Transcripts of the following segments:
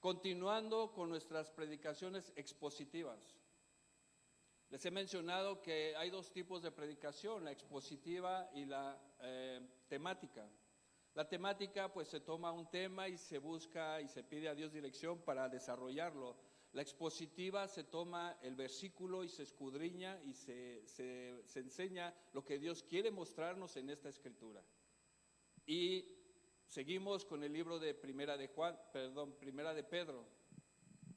Continuando con nuestras predicaciones expositivas. Les he mencionado que hay dos tipos de predicación, la expositiva y la temática. La temática, pues se toma un tema y se busca y se pide a Dios dirección para desarrollarlo. La expositiva se toma el versículo y se escudriña y se enseña lo que Dios quiere mostrarnos en esta escritura. Y seguimos con el libro de Primera de Pedro,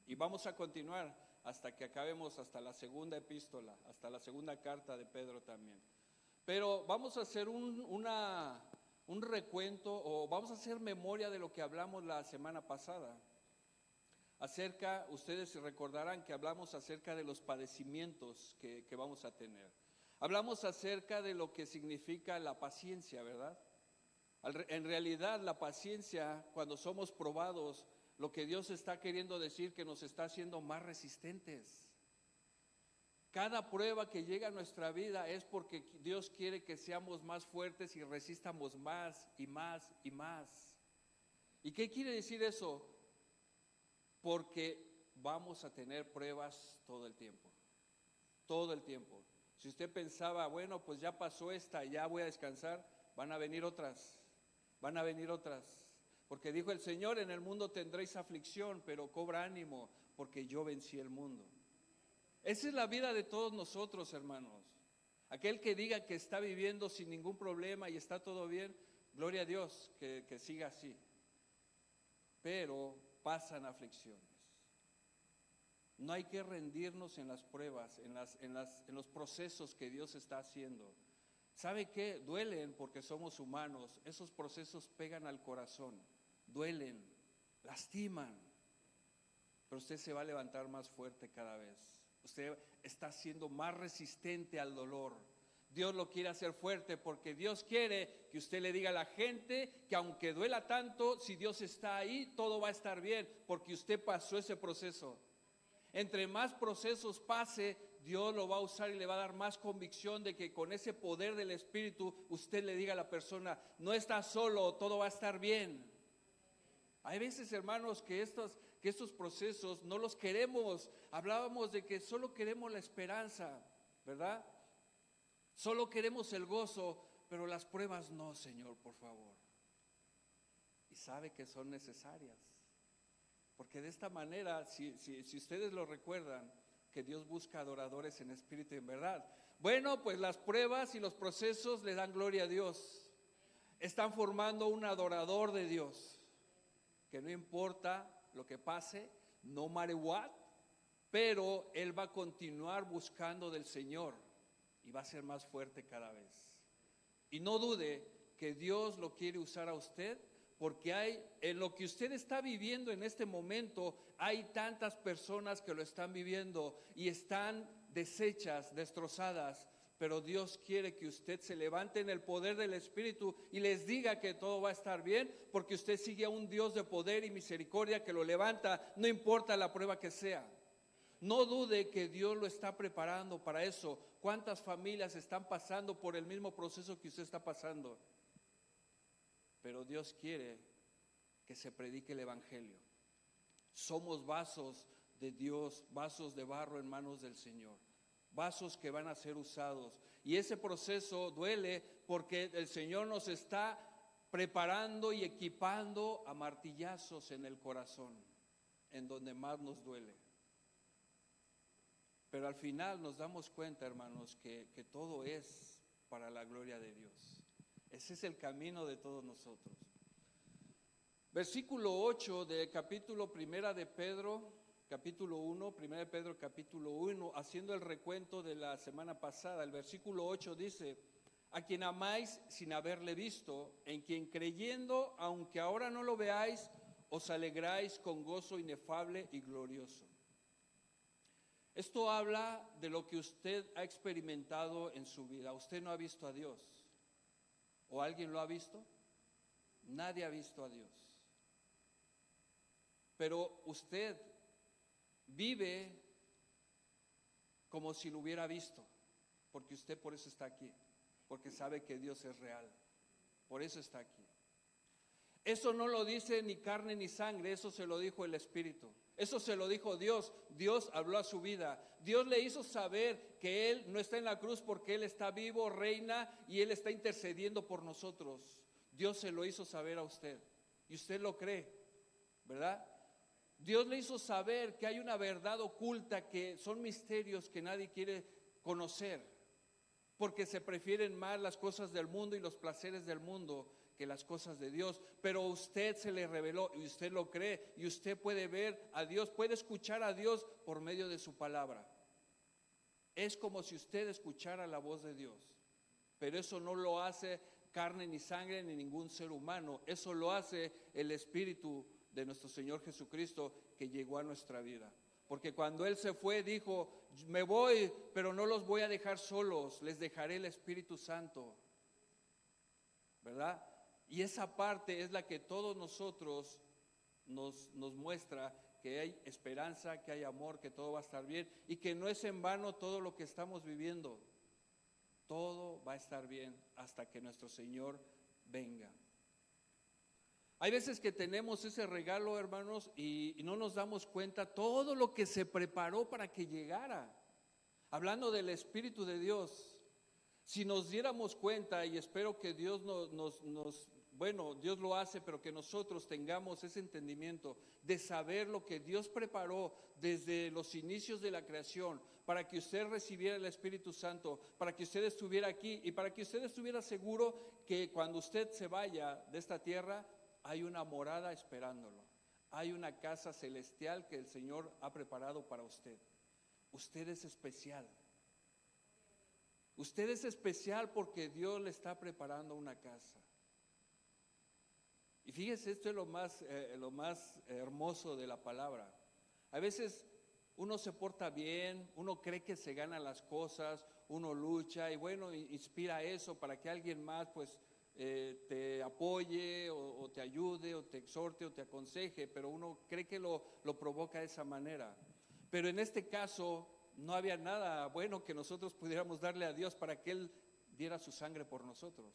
y vamos a continuar hasta que acabemos hasta la segunda epístola, hasta la segunda carta de Pedro también. Pero vamos a hacer un recuento, o vamos a hacer memoria de lo que hablamos la semana pasada. Ustedes recordarán que hablamos acerca de los padecimientos que vamos a tener. Hablamos acerca de lo que significa la paciencia, ¿verdad? En realidad la paciencia, cuando somos probados, lo que Dios está queriendo decir que nos está haciendo más resistentes. Cada prueba que llega a nuestra vida es porque Dios quiere que seamos más fuertes y resistamos más y más y más. ¿Y qué quiere decir eso? Porque vamos a tener pruebas todo el tiempo. Todo el tiempo. Si usted pensaba, bueno, pues ya pasó esta, ya voy a descansar, van a venir otras. Van a venir otras, porque dijo el Señor, en el mundo tendréis aflicción, pero cobra ánimo, porque yo vencí el mundo. Esa es la vida de todos nosotros, hermanos. Aquel que diga que está viviendo sin ningún problema y está todo bien, gloria a Dios, que siga así. Pero pasan aflicciones. No hay que rendirnos en las pruebas, en los procesos que Dios está haciendo. ¿Sabe qué? Duelen porque somos humanos. Esos procesos pegan al corazón, duelen, lastiman. Pero usted se va a levantar más fuerte cada vez. Usted está siendo más resistente al dolor. Dios lo quiere hacer fuerte porque Dios quiere que usted le diga a la gente que aunque duela tanto, si Dios está ahí, todo va a estar bien porque usted pasó ese proceso. Entre más procesos pase, Dios lo va a usar y le va a dar más convicción de que con ese poder del Espíritu usted le diga a la persona, no estás solo, todo va a estar bien. Hay veces, hermanos, que estos procesos no los queremos. Hablábamos de que solo queremos la esperanza, ¿verdad? Solo queremos el gozo, pero las pruebas no, Señor, por favor. Y sabe que son necesarias. Porque de esta manera, si ustedes lo recuerdan, que Dios busca adoradores en espíritu y en verdad. Bueno, pues las pruebas y los procesos le dan gloria a Dios. Están formando un adorador de Dios, que no importa lo que pase, no matter what, pero él va a continuar buscando del Señor y va a ser más fuerte cada vez. Y no dude que Dios lo quiere usar a usted, porque en lo que usted está viviendo en este momento, hay tantas personas que lo están viviendo y están deshechas, destrozadas, pero Dios quiere que usted se levante en el poder del Espíritu y les diga que todo va a estar bien, porque usted sigue a un Dios de poder y misericordia que lo levanta, no importa la prueba que sea. No dude que Dios lo está preparando para eso. ¿Cuántas familias están pasando por el mismo proceso que usted está pasando? Pero Dios quiere que se predique el Evangelio. Somos vasos de Dios, vasos de barro en manos del Señor, vasos que van a ser usados. Y ese proceso duele porque el Señor nos está preparando y equipando a martillazos en el corazón, en donde más nos duele. Pero al final nos damos cuenta, hermanos, que todo es para la gloria de Dios. Ese es el camino de todos nosotros. Versículo 8 de capítulo 1 de Pedro, capítulo 1, 1 de Pedro capítulo 1, haciendo el recuento de la semana pasada, el versículo 8 dice, a quien amáis sin haberle visto, en quien creyendo, aunque ahora no lo veáis, os alegráis con gozo inefable y glorioso. Esto habla de lo que usted ha experimentado en su vida. Usted no ha visto a Dios. ¿O alguien lo ha visto? Nadie ha visto a Dios. Pero usted vive como si lo hubiera visto, porque usted por eso está aquí, porque sabe que Dios es real. Por eso está aquí. Eso no lo dice ni carne ni sangre, eso se lo dijo el Espíritu. Eso se lo dijo Dios. Dios habló a su vida. Dios le hizo saber que Él no está en la cruz porque Él está vivo, reina, y Él está intercediendo por nosotros. Dios se lo hizo saber a usted. Y usted lo cree, ¿verdad? Dios le hizo saber que hay una verdad oculta, que son misterios que nadie quiere conocer, porque se prefieren más las cosas del mundo y los placeres del mundo que las cosas de Dios. Pero a usted se le reveló y usted lo cree, y usted puede ver a Dios, puede escuchar a Dios por medio de su palabra. Es como si usted escuchara la voz de Dios, pero eso no lo hace carne ni sangre ni ningún ser humano. Eso lo hace el Espíritu de nuestro Señor Jesucristo, que llegó a nuestra vida. Porque cuando Él se fue, dijo: me voy, pero no los voy a dejar solos, les dejaré el Espíritu Santo, ¿verdad? Y esa parte es la que todos nosotros nos muestra que hay esperanza, que hay amor, que todo va a estar bien, y que no es en vano todo lo que estamos viviendo. Todo va a estar bien hasta que nuestro Señor venga. Hay veces que tenemos ese regalo, hermanos, y no nos damos cuenta todo lo que se preparó para que llegara. Hablando del Espíritu de Dios, si nos diéramos cuenta, y espero que Dios Dios lo hace, pero que nosotros tengamos ese entendimiento de saber lo que Dios preparó desde los inicios de la creación, para que usted recibiera el Espíritu Santo, para que usted estuviera aquí y para que usted estuviera seguro que cuando usted se vaya de esta tierra, hay una morada esperándolo, hay una casa celestial que el Señor ha preparado para usted. Usted es especial. Usted es especial porque Dios le está preparando una casa. Y fíjese, esto es lo más hermoso de la palabra. A veces uno se porta bien, uno cree que se ganan las cosas, uno lucha y bueno, inspira eso para que alguien más pues te apoye o te ayude o te exhorte o te aconseje, pero uno cree que lo provoca de esa manera. Pero en este caso no había nada bueno que nosotros pudiéramos darle a Dios para que Él diera su sangre por nosotros.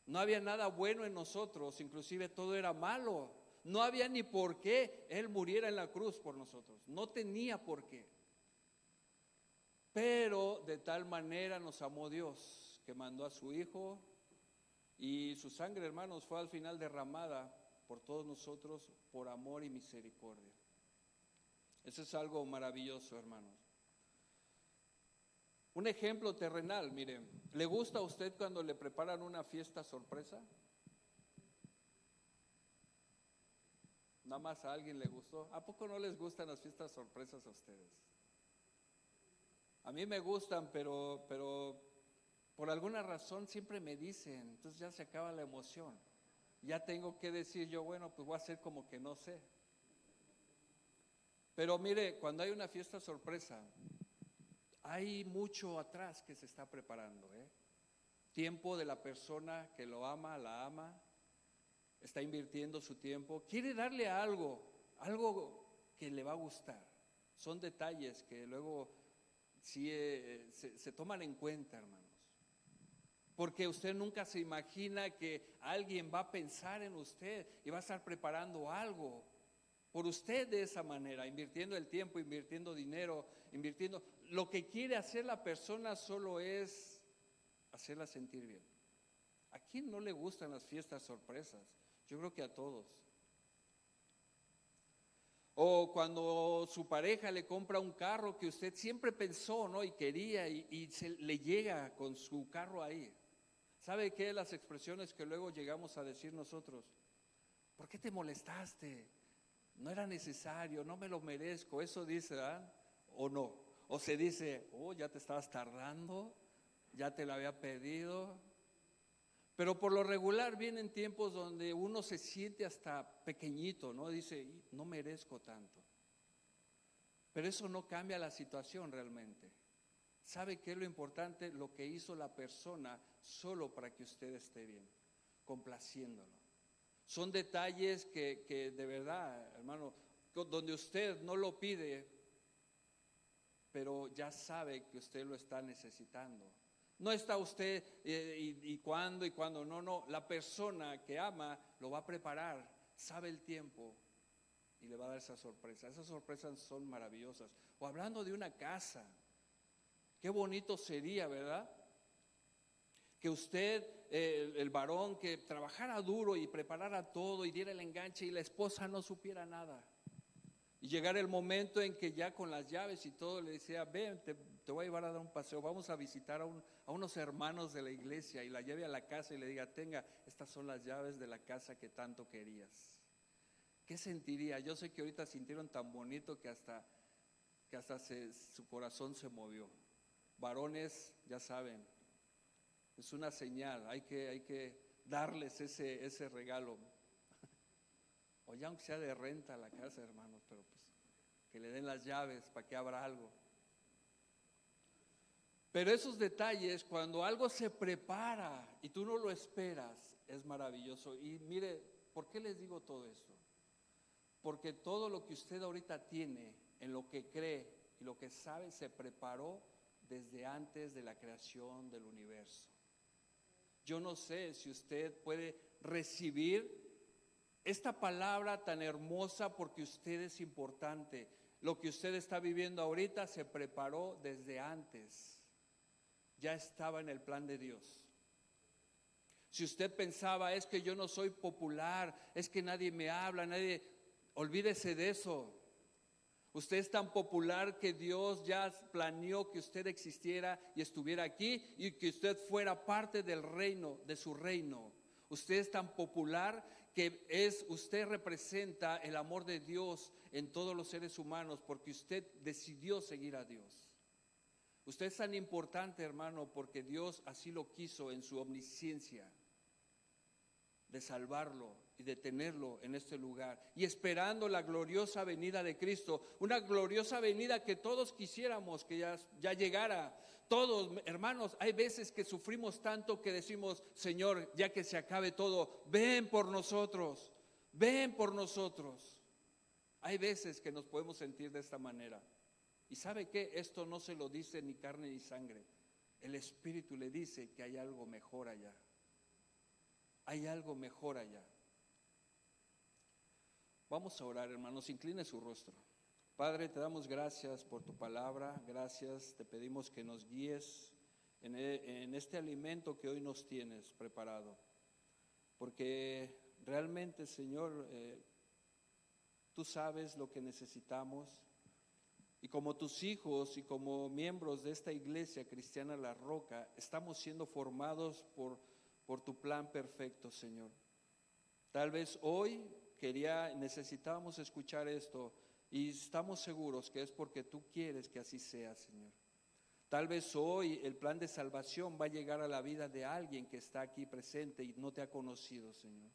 No había nada bueno en nosotros, inclusive todo era malo. No había ni por qué Él muriera en la cruz por nosotros, no tenía por qué. Pero de tal manera nos amó Dios, que mandó a su Hijo, y su sangre, hermanos, fue al final derramada por todos nosotros por amor y misericordia. Eso es algo maravilloso, hermanos. Un ejemplo terrenal, miren, ¿le gusta a usted cuando le preparan una fiesta sorpresa? Nada más a alguien le gustó. ¿A poco no les gustan las fiestas sorpresas a ustedes? A mí me gustan, pero por alguna razón siempre me dicen, entonces ya se acaba la emoción. Ya tengo que decir yo, bueno, pues voy a hacer como que no sé. Pero mire, cuando hay una fiesta sorpresa, hay mucho atrás que se está preparando, Tiempo de la persona que lo ama, la ama, está invirtiendo su tiempo, quiere darle algo que le va a gustar. Son detalles que luego sí, se toman en cuenta, hermanos. Porque usted nunca se imagina que alguien va a pensar en usted y va a estar preparando algo por usted de esa manera, invirtiendo el tiempo, invirtiendo dinero, invirtiendo. Lo que quiere hacer la persona solo es hacerla sentir bien. ¿A quién no le gustan las fiestas sorpresas? Yo creo que a todos. O cuando su pareja le compra un carro que usted siempre pensó, ¿no? Y quería y le llega con su carro ahí. ¿Sabe qué? Las expresiones que luego llegamos a decir nosotros: ¿por qué te molestaste? No era necesario, no me lo merezco. Eso dice, ¿verdad? ¿O no? O se dice: oh, ya te estabas tardando, ya te lo había pedido. Pero por lo regular vienen tiempos donde uno se siente hasta pequeñito, ¿no? Dice: no merezco tanto. Pero eso no cambia la situación realmente. ¿Sabe qué es lo importante? Lo que hizo la persona solo para que usted esté bien, complaciéndolo. Son detalles que de verdad, hermano, donde usted no lo pide, pero ya sabe que usted lo está necesitando. No está usted y cuándo, no. La persona que ama lo va a preparar, sabe el tiempo y le va a dar esa sorpresa. Esas sorpresas son maravillosas. O hablando de una casa, qué bonito sería, ¿verdad? Que usted, el varón, que trabajara duro y preparara todo y diera el enganche y la esposa no supiera nada. Y llegara el momento en que ya con las llaves y todo le decía, ven, te voy a llevar a dar un paseo, vamos a visitar a unos hermanos de la iglesia, y la lleve a la casa y le diga, tenga, estas son las llaves de la casa que tanto querías. ¿Qué sentiría? Yo sé que ahorita sintieron tan bonito que hasta su corazón se movió. Varones, ya saben, es una señal, hay que darles ese regalo. O ya aunque sea de renta la casa, hermanos, pero pues que le den las llaves para que abra algo. Pero esos detalles, cuando algo se prepara y tú no lo esperas, es maravilloso. Y mire, ¿por qué les digo todo esto? Porque todo lo que usted ahorita tiene, en lo que cree y lo que sabe, se preparó desde antes de la creación del universo. Yo no sé si usted puede recibir esta palabra tan hermosa, porque usted es importante. Lo que usted está viviendo ahorita se preparó desde antes. Ya estaba en el plan de Dios. Si usted pensaba, es que yo no soy popular, es que nadie me habla, olvídese de eso. Usted es tan popular que Dios ya planeó que usted existiera y estuviera aquí, y que usted fuera parte del reino, de su reino. Usted es tan popular que usted representa el amor de Dios en todos los seres humanos, porque usted decidió seguir a Dios. Usted es tan importante, hermano, porque Dios así lo quiso en su omnisciencia, de salvarlo y de tenerlo en este lugar, y esperando la gloriosa venida de Cristo, una gloriosa venida que todos quisiéramos que ya llegara. Todos, hermanos, hay veces que sufrimos tanto que decimos, Señor, ya que se acabe todo, ven por nosotros, ven por nosotros. Hay veces que nos podemos sentir de esta manera. ¿Y sabe qué? Esto no se lo dice ni carne ni sangre. El Espíritu le dice que hay algo mejor allá. Hay algo mejor allá. Vamos a orar, hermanos, incline su rostro. Padre, te damos gracias por tu palabra, gracias, te pedimos que nos guíes en este alimento que hoy nos tienes preparado, porque realmente, Señor, tú sabes lo que necesitamos, y como tus hijos y como miembros de esta iglesia cristiana La Roca, estamos siendo formados por tu plan perfecto, Señor. Tal vez hoy necesitábamos escuchar esto, y estamos seguros que es porque tú quieres que así sea, Señor. Tal vez hoy el plan de salvación va a llegar a la vida de alguien que está aquí presente y no te ha conocido, Señor.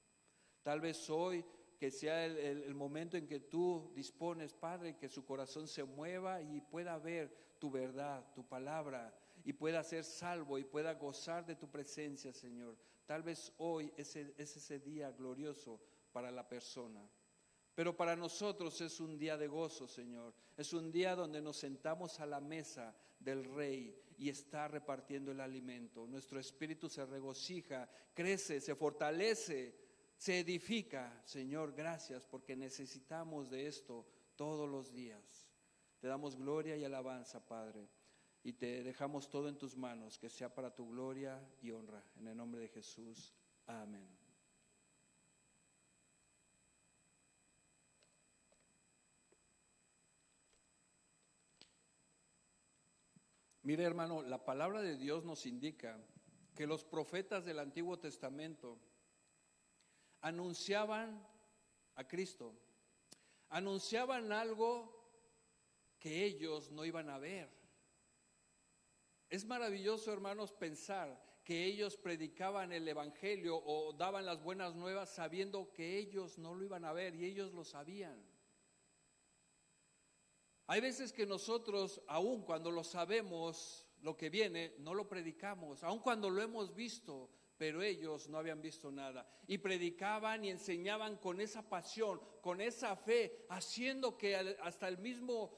Tal vez hoy que sea el momento en que tú dispones, Padre, que su corazón se mueva y pueda ver tu verdad, tu palabra, y pueda ser salvo y pueda gozar de tu presencia, Señor. Tal vez hoy es ese día glorioso para la persona. Pero para nosotros es un día de gozo, Señor. Es un día donde nos sentamos a la mesa del Rey y está repartiendo el alimento. Nuestro espíritu se regocija, crece, se fortalece, se edifica. Señor, gracias, porque necesitamos de esto todos los días. Te damos gloria y alabanza, Padre, y te dejamos todo en tus manos, que sea para tu gloria y honra. En el nombre de Jesús, amén. Mire, hermano, la palabra de Dios nos indica que los profetas del Antiguo Testamento anunciaban a Cristo, anunciaban algo que ellos no iban a ver. Es maravilloso, hermanos, pensar que ellos predicaban el evangelio o daban las buenas nuevas sabiendo que ellos no lo iban a ver, y ellos lo sabían. Hay veces que nosotros, aun cuando lo sabemos lo que viene, no lo predicamos, aun cuando lo hemos visto, pero ellos no habían visto nada, y predicaban y enseñaban con esa pasión, con esa fe, haciendo que hasta el mismo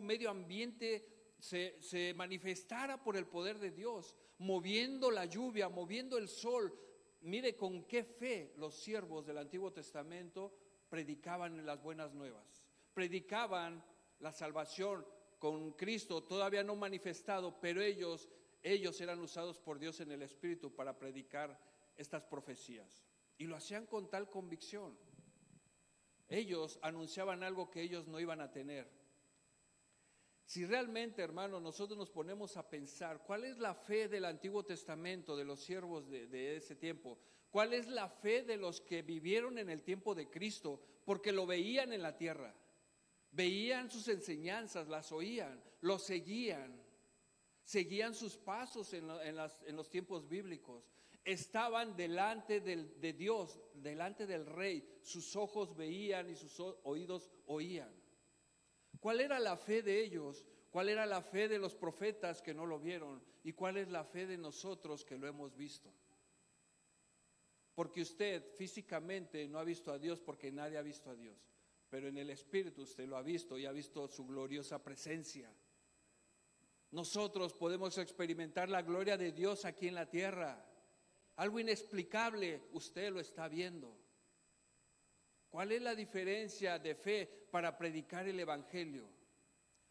medio ambiente se manifestara por el poder de Dios, moviendo la lluvia, moviendo el sol. Mire con qué fe los siervos del Antiguo Testamento predicaban las buenas nuevas, predicaban la salvación con Cristo todavía no manifestado, pero ellos eran usados por Dios en el Espíritu para predicar estas profecías, y lo hacían con tal convicción. Ellos anunciaban algo que ellos no iban a tener. Si realmente, hermanos, nosotros nos ponemos a pensar cuál es la fe del Antiguo Testamento, de los siervos de ese tiempo, cuál es la fe de los que vivieron en el tiempo de Cristo, porque lo veían en la tierra, veían sus enseñanzas, las oían, lo seguían sus pasos en los tiempos bíblicos, estaban delante de Dios, delante del Rey, sus ojos veían y sus oídos oían. ¿Cuál era la fe de ellos? ¿Cuál era la fe de los profetas que no lo vieron? ¿Y cuál es la fe de nosotros que lo hemos visto? Porque usted físicamente no ha visto a Dios, porque nadie ha visto a Dios, pero en el Espíritu usted lo ha visto y ha visto su gloriosa presencia. Nosotros podemos experimentar la gloria de Dios aquí en la tierra. Algo inexplicable, usted lo está viendo. ¿Cuál es la diferencia de fe para predicar el Evangelio?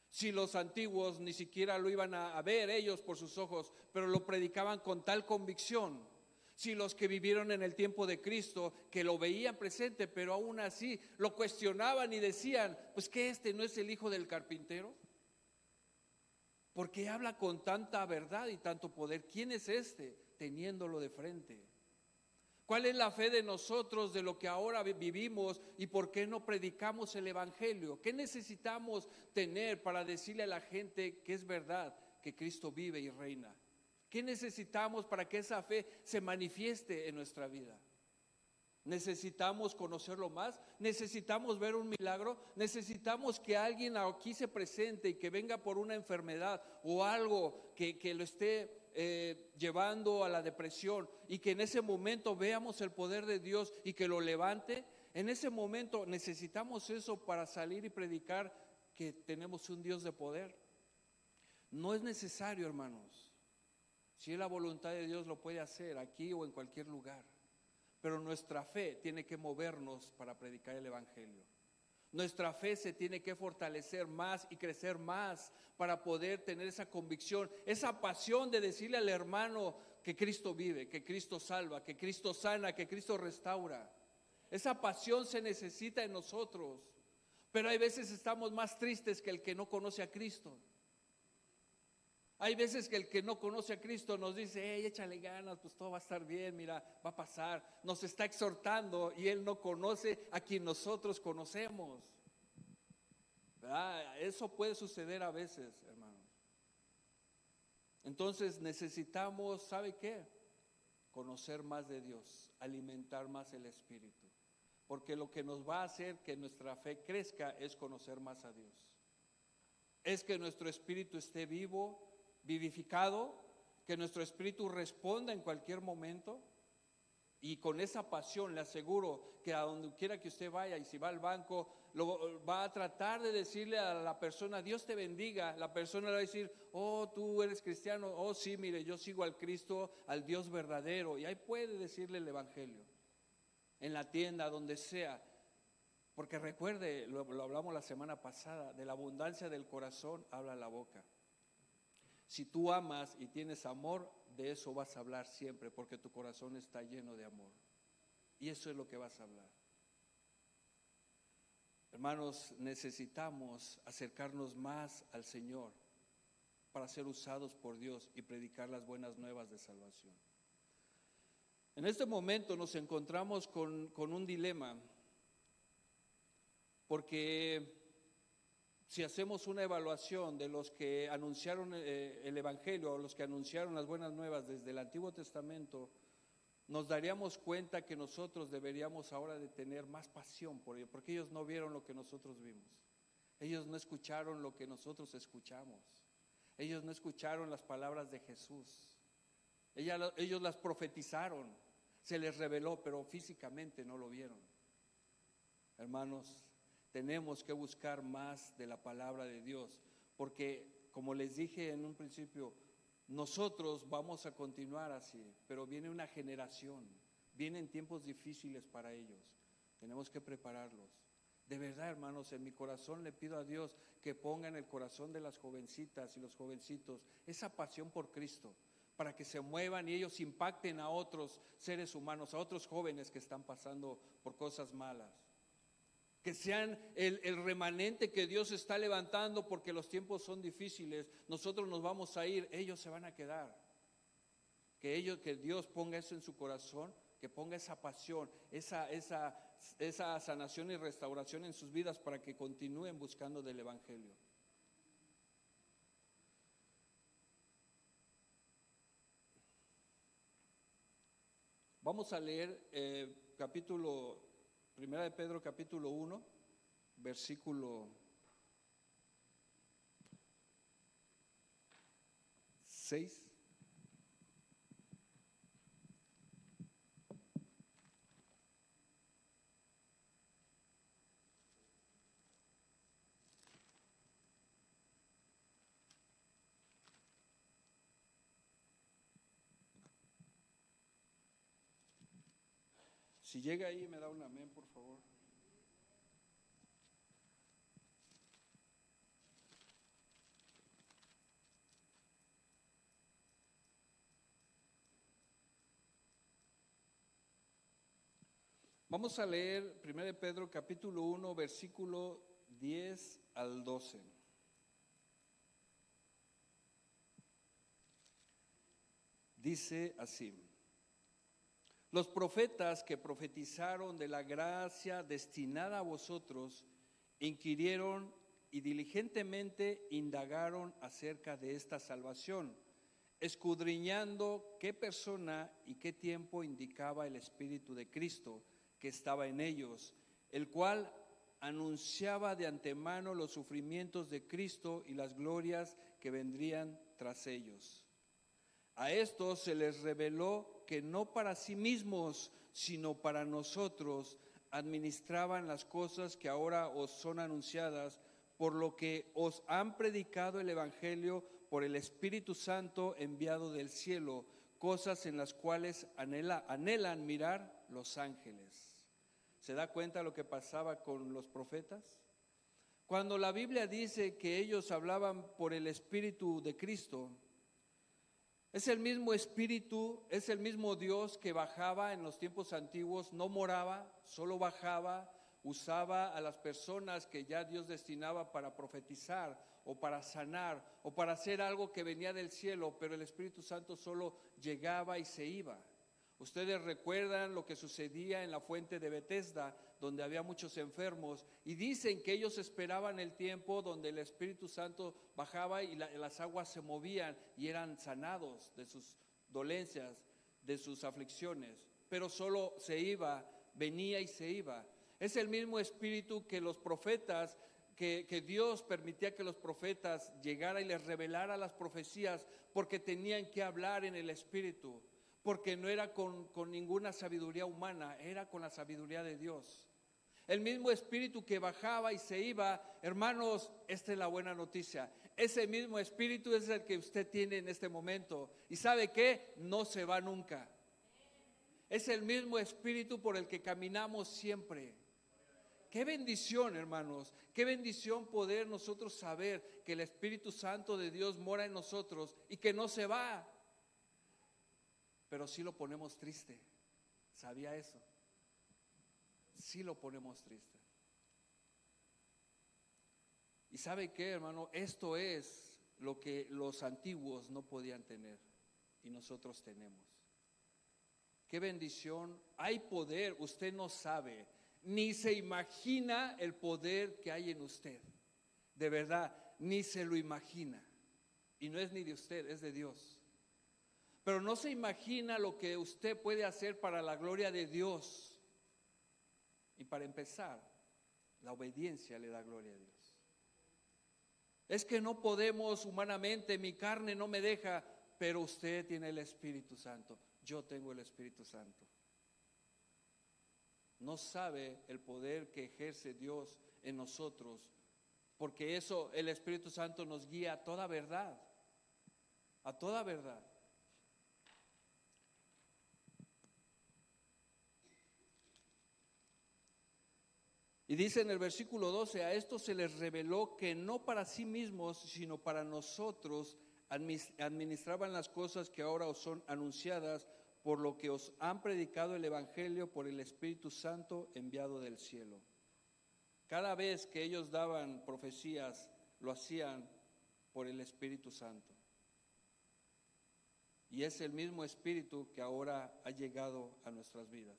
Si los antiguos ni siquiera lo iban a ver ellos por sus ojos, pero lo predicaban con tal convicción. Si los que vivieron en el tiempo de Cristo, que lo veían presente, pero aún así lo cuestionaban y decían, pues que este no es el hijo del carpintero. Porque habla con tanta verdad y tanto poder. ¿Quién es este? Teniéndolo de frente. ¿Cuál es la fe de nosotros de lo que ahora vivimos y por qué no predicamos el Evangelio? ¿Qué necesitamos tener para decirle a la gente que es verdad que Cristo vive y reina? ¿Qué necesitamos para que esa fe se manifieste en nuestra vida? ¿Necesitamos conocerlo más? ¿Necesitamos ver un milagro? ¿Necesitamos que alguien aquí se presente y que venga por una enfermedad o algo que lo esté llevando a la depresión, y que en ese momento veamos el poder de Dios y que lo levante? En ese momento necesitamos eso para salir y predicar que tenemos un Dios de poder. No es necesario, hermanos. Si es la voluntad de Dios, lo puede hacer aquí o en cualquier lugar. Pero nuestra fe tiene que movernos para predicar el Evangelio. Nuestra fe se tiene que fortalecer más y crecer más para poder tener esa convicción, esa pasión de decirle al hermano que Cristo vive, que Cristo salva, que Cristo sana, que Cristo restaura. Esa pasión se necesita en nosotros. Pero hay veces estamos más tristes que el que no conoce a Cristo. Hay veces que el que no conoce a Cristo nos dice, hey, échale ganas, pues todo va a estar bien, mira, va a pasar. Nos está exhortando y él no conoce a quien nosotros conocemos. ¿Verdad? Eso puede suceder a veces, hermanos. Entonces necesitamos, ¿sabe qué? Conocer más de Dios, alimentar más el Espíritu. Porque lo que nos va a hacer que nuestra fe crezca es conocer más a Dios. Es que nuestro espíritu esté vivo, vivificado, que nuestro espíritu responda en cualquier momento, y con esa pasión le aseguro que a donde quiera que usted vaya, y si va al banco, va a tratar de decirle a la persona, Dios te bendiga. La persona le va a decir, oh, tú eres cristiano, oh sí, mire, yo sigo al Cristo, al Dios verdadero, y ahí puede decirle el Evangelio, en la tienda, donde sea. Porque recuerde, lo hablamos la semana pasada, de la abundancia del corazón habla la boca. Si tú amas y tienes amor, de eso vas a hablar siempre, porque tu corazón está lleno de amor. Y eso es lo que vas a hablar. Hermanos, necesitamos acercarnos más al Señor para ser usados por Dios y predicar las buenas nuevas de salvación. En este momento nos encontramos con un dilema, porque si hacemos una evaluación de los que anunciaron el Evangelio, o los que anunciaron las buenas nuevas desde el Antiguo Testamento, nos daríamos cuenta que nosotros deberíamos ahora de tener más pasión por ello, porque ellos no vieron lo que nosotros vimos. Ellos no escucharon lo que nosotros escuchamos. Ellos no escucharon las palabras de Jesús. Ellos las profetizaron, se les reveló, pero físicamente no lo vieron. Hermanos, tenemos que buscar más de la palabra de Dios, porque como les dije en un principio, nosotros vamos a continuar así, pero viene una generación, vienen tiempos difíciles para ellos, tenemos que prepararlos. De verdad, hermanos, en mi corazón le pido a Dios que ponga en el corazón de las jovencitas y los jovencitos esa pasión por Cristo, para que se muevan y ellos impacten a otros seres humanos, a otros jóvenes que están pasando por cosas malas. Que sean el remanente que Dios está levantando, porque los tiempos son difíciles. Nosotros nos vamos a ir, ellos se van a quedar. Que Dios ponga eso en su corazón, que ponga esa pasión, esa sanación y restauración en sus vidas, para que continúen buscando del Evangelio. Vamos a leer Primera de Pedro capítulo 1, versículo 6. Si llega ahí, me da un amén, por favor. Vamos a leer 1 de Pedro capítulo 1, versículo 10 al 12. Dice así: los profetas que profetizaron de la gracia destinada a vosotros, inquirieron y diligentemente indagaron acerca de esta salvación, escudriñando qué persona y qué tiempo indicaba el Espíritu de Cristo que estaba en ellos, el cual anunciaba de antemano los sufrimientos de Cristo y las glorias que vendrían tras ellos. A estos se les reveló que no para sí mismos, sino para nosotros, administraban las cosas que ahora os son anunciadas, por lo que os han predicado el Evangelio por el Espíritu Santo enviado del cielo, cosas en las cuales anhelan mirar los ángeles. ¿Se da cuenta lo que pasaba con los profetas? Cuando la Biblia dice que ellos hablaban por el Espíritu de Cristo, es el mismo Espíritu, es el mismo Dios que bajaba en los tiempos antiguos, no moraba, solo bajaba, usaba a las personas que ya Dios destinaba para profetizar o para sanar o para hacer algo que venía del cielo, pero el Espíritu Santo solo llegaba y se iba. Ustedes recuerdan lo que sucedía en la fuente de Betesda, donde había muchos enfermos, y dicen que ellos esperaban el tiempo donde el Espíritu Santo bajaba y las aguas se movían y eran sanados de sus dolencias, de sus aflicciones, pero solo se iba, venía y se iba. Es el mismo Espíritu que los profetas, que Dios permitía que los profetas llegaran y les revelara las profecías, porque tenían que hablar en el Espíritu. Porque no era con ninguna sabiduría humana, era con la sabiduría de Dios. El mismo Espíritu que bajaba y se iba, hermanos, esta es la buena noticia. Ese mismo Espíritu es el que usted tiene en este momento. ¿Y sabe qué? No se va nunca. Es el mismo Espíritu por el que caminamos siempre. Qué bendición, hermanos, qué bendición poder nosotros saber que el Espíritu Santo de Dios mora en nosotros y que no se va. Pero sí lo ponemos triste. ¿Sabía eso? Sí lo ponemos triste. ¿Y sabe qué, hermano? Esto es lo que los antiguos no podían tener y nosotros tenemos. Qué bendición. Hay poder, usted no sabe, ni se imagina el poder que hay en usted. De verdad, ni se lo imagina. Y no es ni de usted, es de Dios. Pero no se imagina lo que usted puede hacer para la gloria de Dios. Y para empezar, la obediencia le da gloria a Dios. Es que no podemos humanamente, mi carne no me deja, pero usted tiene el Espíritu Santo. Yo tengo el Espíritu Santo. No sabe el poder que ejerce Dios en nosotros porque eso, el Espíritu Santo nos guía a toda verdad, a toda verdad. Y dice en el versículo 12, a esto se les reveló que no para sí mismos, sino para nosotros administraban las cosas que ahora os son anunciadas, por lo que os han predicado el Evangelio por el Espíritu Santo enviado del cielo. Cada vez que ellos daban profecías, lo hacían por el Espíritu Santo. Y es el mismo Espíritu que ahora ha llegado a nuestras vidas.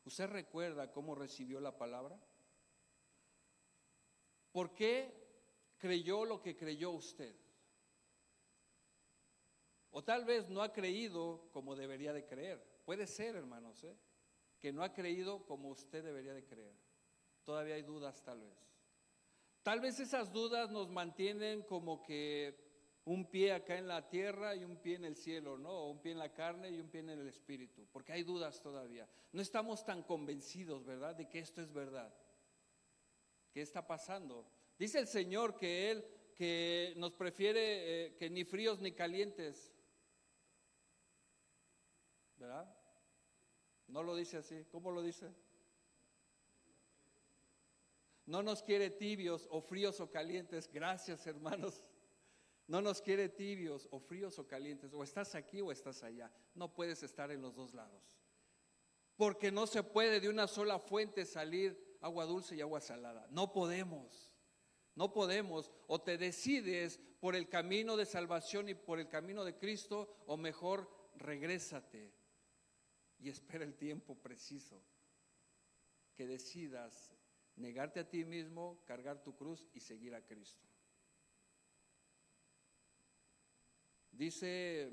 ¿Usted recuerda cómo recibió la palabra? ¿Por qué creyó lo que creyó usted? O tal vez no ha creído como debería de creer. Puede ser, hermanos, que no ha creído como usted debería de creer. Todavía hay dudas tal vez. Tal vez esas dudas nos mantienen como que un pie acá en la tierra y un pie en el cielo, ¿no? O un pie en la carne y un pie en el espíritu, porque hay dudas todavía. No estamos tan convencidos, ¿verdad?, de que esto es verdad. ¿Qué está pasando? Dice el Señor que Él que nos prefiere que ni fríos ni calientes, ¿verdad? No lo dice así. ¿Cómo lo dice? No nos quiere tibios o fríos o calientes. Gracias, hermanos. No nos quiere tibios o fríos o calientes. O estás aquí o estás allá. No puedes estar en los dos lados. Porque no se puede de una sola fuente salir agua dulce y agua salada. No podemos. No podemos. O te decides por el camino de salvación y por el camino de Cristo, o mejor regrésate y espera el tiempo preciso que decidas negarte a ti mismo, cargar tu cruz y seguir a Cristo. Dice,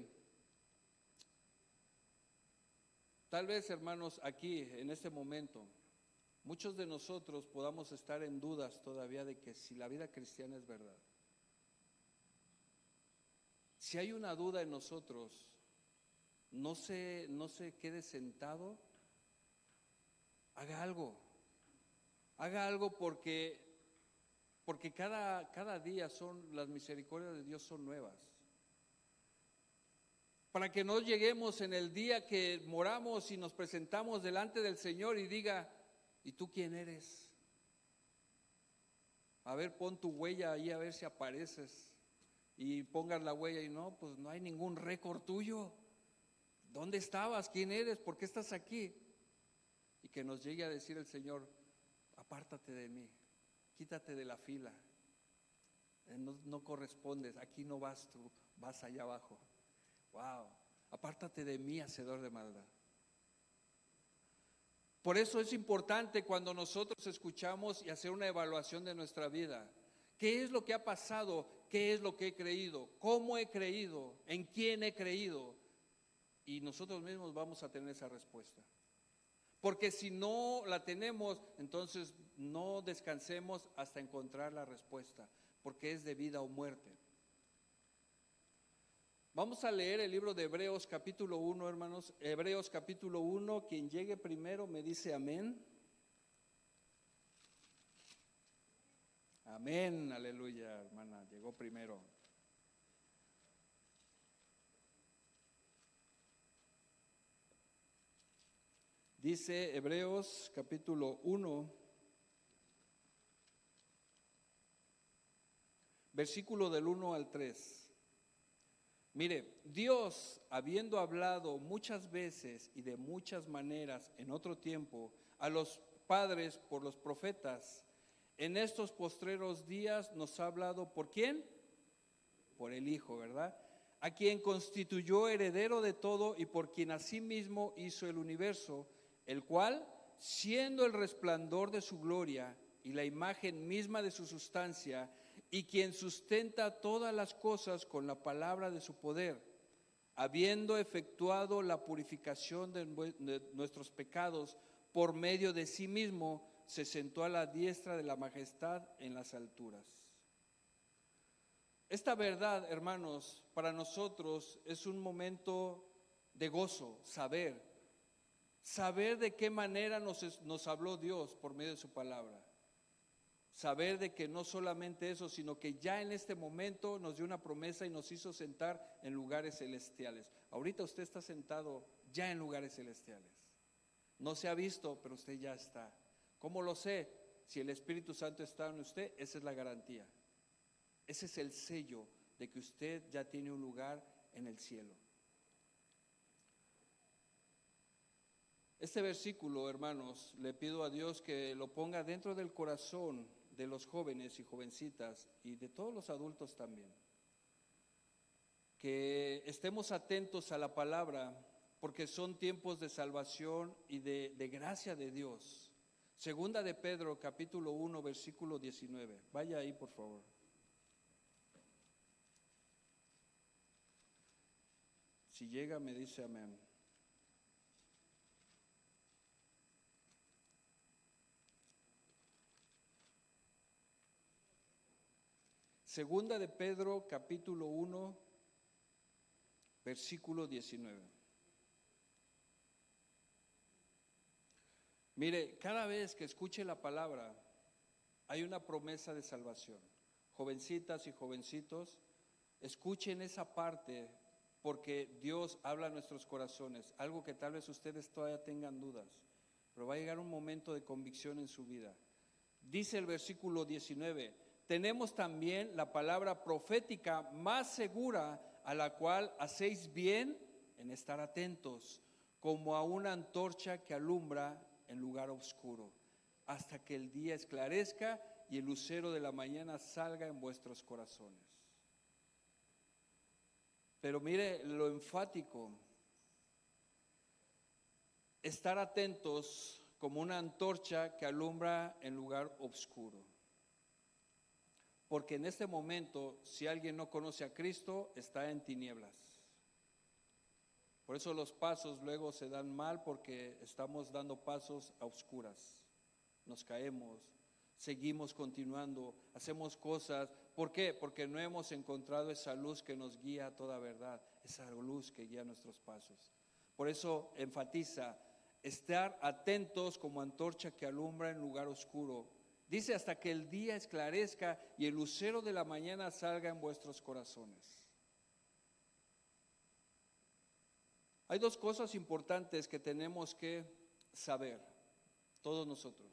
tal vez, hermanos, aquí en este momento, muchos de nosotros podamos estar en dudas todavía de que si la vida cristiana es verdad. Si hay una duda en nosotros, no se quede sentado, haga algo. Haga algo porque cada día las misericordias de Dios son nuevas. Para que no lleguemos en el día que moramos y nos presentamos delante del Señor y diga, ¿y tú quién eres? A ver, pon tu huella ahí a ver si apareces. Y pongas la huella y no, pues no hay ningún récord tuyo. ¿Dónde estabas? ¿Quién eres? ¿Por qué estás aquí? Y que nos llegue a decir el Señor, apártate de mí, quítate de la fila. No correspondes, aquí no vas tú, vas allá abajo. Wow, apártate de mí, hacedor de maldad. Por eso es importante cuando nosotros escuchamos y hacer una evaluación de nuestra vida. ¿Qué es lo que ha pasado? ¿Qué es lo que he creído? ¿Cómo he creído? ¿En quién he creído? Y nosotros mismos vamos a tener esa respuesta. Porque si no la tenemos, entonces no descansemos hasta encontrar la respuesta, porque es de vida o muerte. Vamos a leer el libro de Hebreos capítulo 1, hermanos. Hebreos capítulo 1, quien llegue primero me dice amén. Amén, aleluya, hermana, llegó primero. Dice Hebreos capítulo 1, versículo del 1 al 3. Mire, Dios, habiendo hablado muchas veces y de muchas maneras en otro tiempo a los padres por los profetas, en estos postreros días nos ha hablado, ¿por quién? Por el Hijo, ¿verdad? A quien constituyó heredero de todo y por quien asimismo hizo el universo, el cual, siendo el resplandor de su gloria y la imagen misma de su sustancia, y quien sustenta todas las cosas con la palabra de su poder, habiendo efectuado la purificación de nuestros pecados por medio de sí mismo, se sentó a la diestra de la majestad en las alturas. Esta verdad, hermanos, para nosotros es un momento de gozo, saber de qué manera nos habló Dios por medio de su palabra. Saber de que no solamente eso, sino que ya en este momento nos dio una promesa y nos hizo sentar en lugares celestiales. Ahorita usted está sentado ya en lugares celestiales. No se ha visto, pero usted ya está. ¿Cómo lo sé? Si el Espíritu Santo está en usted, esa es la garantía. Ese es el sello de que usted ya tiene un lugar en el cielo. Este versículo, hermanos, le pido a Dios que lo ponga dentro del corazón de los jóvenes y jovencitas y de todos los adultos también. Que estemos atentos a la palabra, porque son tiempos de salvación y de gracia de Dios. Segunda de Pedro, capítulo 1, versículo 19. Vaya ahí, por favor. Si llega, me dice amén. Segunda de Pedro, capítulo 1, versículo 19. Mire, cada vez que escuche la palabra, hay una promesa de salvación. Jovencitas y jovencitos, escuchen esa parte, porque Dios habla a nuestros corazones, algo que tal vez ustedes todavía tengan dudas, pero va a llegar un momento de convicción en su vida. Dice el versículo 19, tenemos también la palabra profética más segura, a la cual hacéis bien en estar atentos, como a una antorcha que alumbra en lugar oscuro, hasta que el día esclarezca y el lucero de la mañana salga en vuestros corazones. Pero mire lo enfático, estar atentos como una antorcha que alumbra en lugar oscuro. Porque en este momento, si alguien no conoce a Cristo, está en tinieblas. Por eso los pasos luego se dan mal, porque estamos dando pasos a oscuras. Nos caemos, seguimos continuando, hacemos cosas. ¿Por qué? Porque no hemos encontrado esa luz que nos guía a toda verdad, esa luz que guía nuestros pasos. Por eso enfatiza, estar atentos como antorcha que alumbra en lugar oscuro. Dice, hasta que el día esclarezca y el lucero de la mañana salga en vuestros corazones. Hay dos cosas importantes que tenemos que saber, todos nosotros.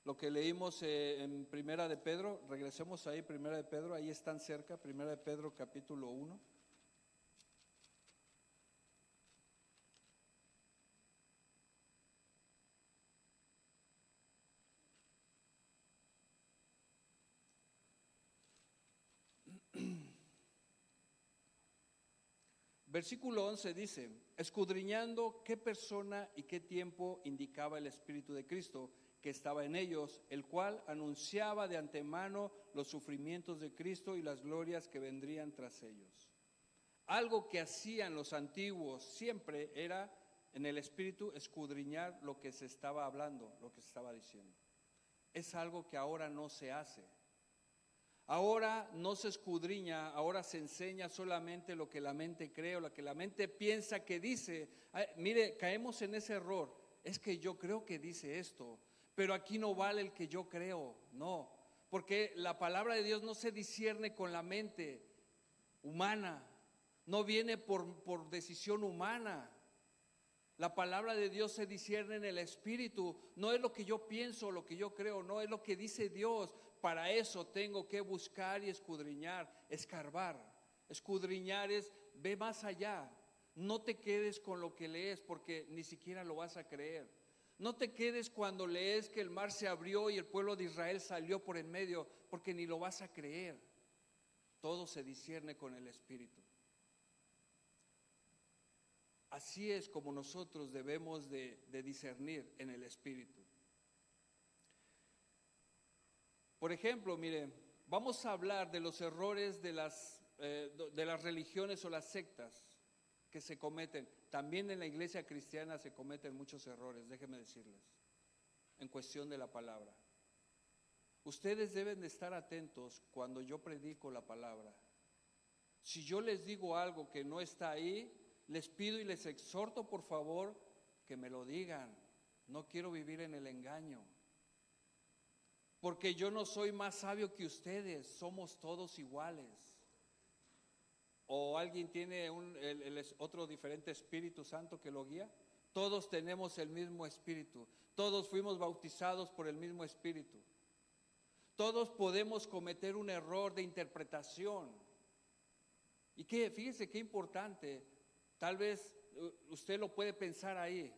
Lo que leímos en Primera de Pedro, regresemos ahí, Primera de Pedro, ahí están cerca, Primera de Pedro capítulo 1. Versículo 11 dice, escudriñando qué persona y qué tiempo indicaba el Espíritu de Cristo que estaba en ellos, el cual anunciaba de antemano los sufrimientos de Cristo y las glorias que vendrían tras ellos. Algo que hacían los antiguos siempre era en el Espíritu escudriñar lo que se estaba hablando, lo que se estaba diciendo. Es algo que ahora no se hace. Ahora no se escudriña, ahora se enseña solamente lo que la mente cree o lo que la mente piensa que dice. Ay, mire, caemos en ese error. Es que yo creo que dice esto, pero aquí no vale el que yo creo. No, porque la palabra de Dios no se discierne con la mente humana, no viene por decisión humana. La palabra de Dios se discierne en el Espíritu. No es lo que yo pienso, lo que yo creo, no, es lo que dice Dios. Para eso tengo que buscar y escudriñar, escarbar. Escudriñar es, ve más allá. No te quedes con lo que lees, porque ni siquiera lo vas a creer. No te quedes cuando lees que el mar se abrió y el pueblo de Israel salió por en medio, porque ni lo vas a creer. Todo se discierne con el Espíritu. Así es como nosotros debemos de discernir en el Espíritu. Por ejemplo, mire, vamos a hablar de los errores de las religiones o las sectas que se cometen. También en la iglesia cristiana se cometen muchos errores, déjenme decirles, en cuestión de la palabra. Ustedes deben de estar atentos cuando yo predico la palabra. Si yo les digo algo que no está ahí, les pido y les exhorto, por favor, que me lo digan. No quiero vivir en el engaño. porque yo no soy más sabio que ustedes, somos todos iguales. ¿O alguien tiene otro diferente Espíritu Santo que lo guía? Todos tenemos el mismo Espíritu, todos fuimos bautizados por el mismo Espíritu. Todos podemos cometer un error de interpretación. Y fíjese qué importante, tal vez usted lo puede pensar ahí,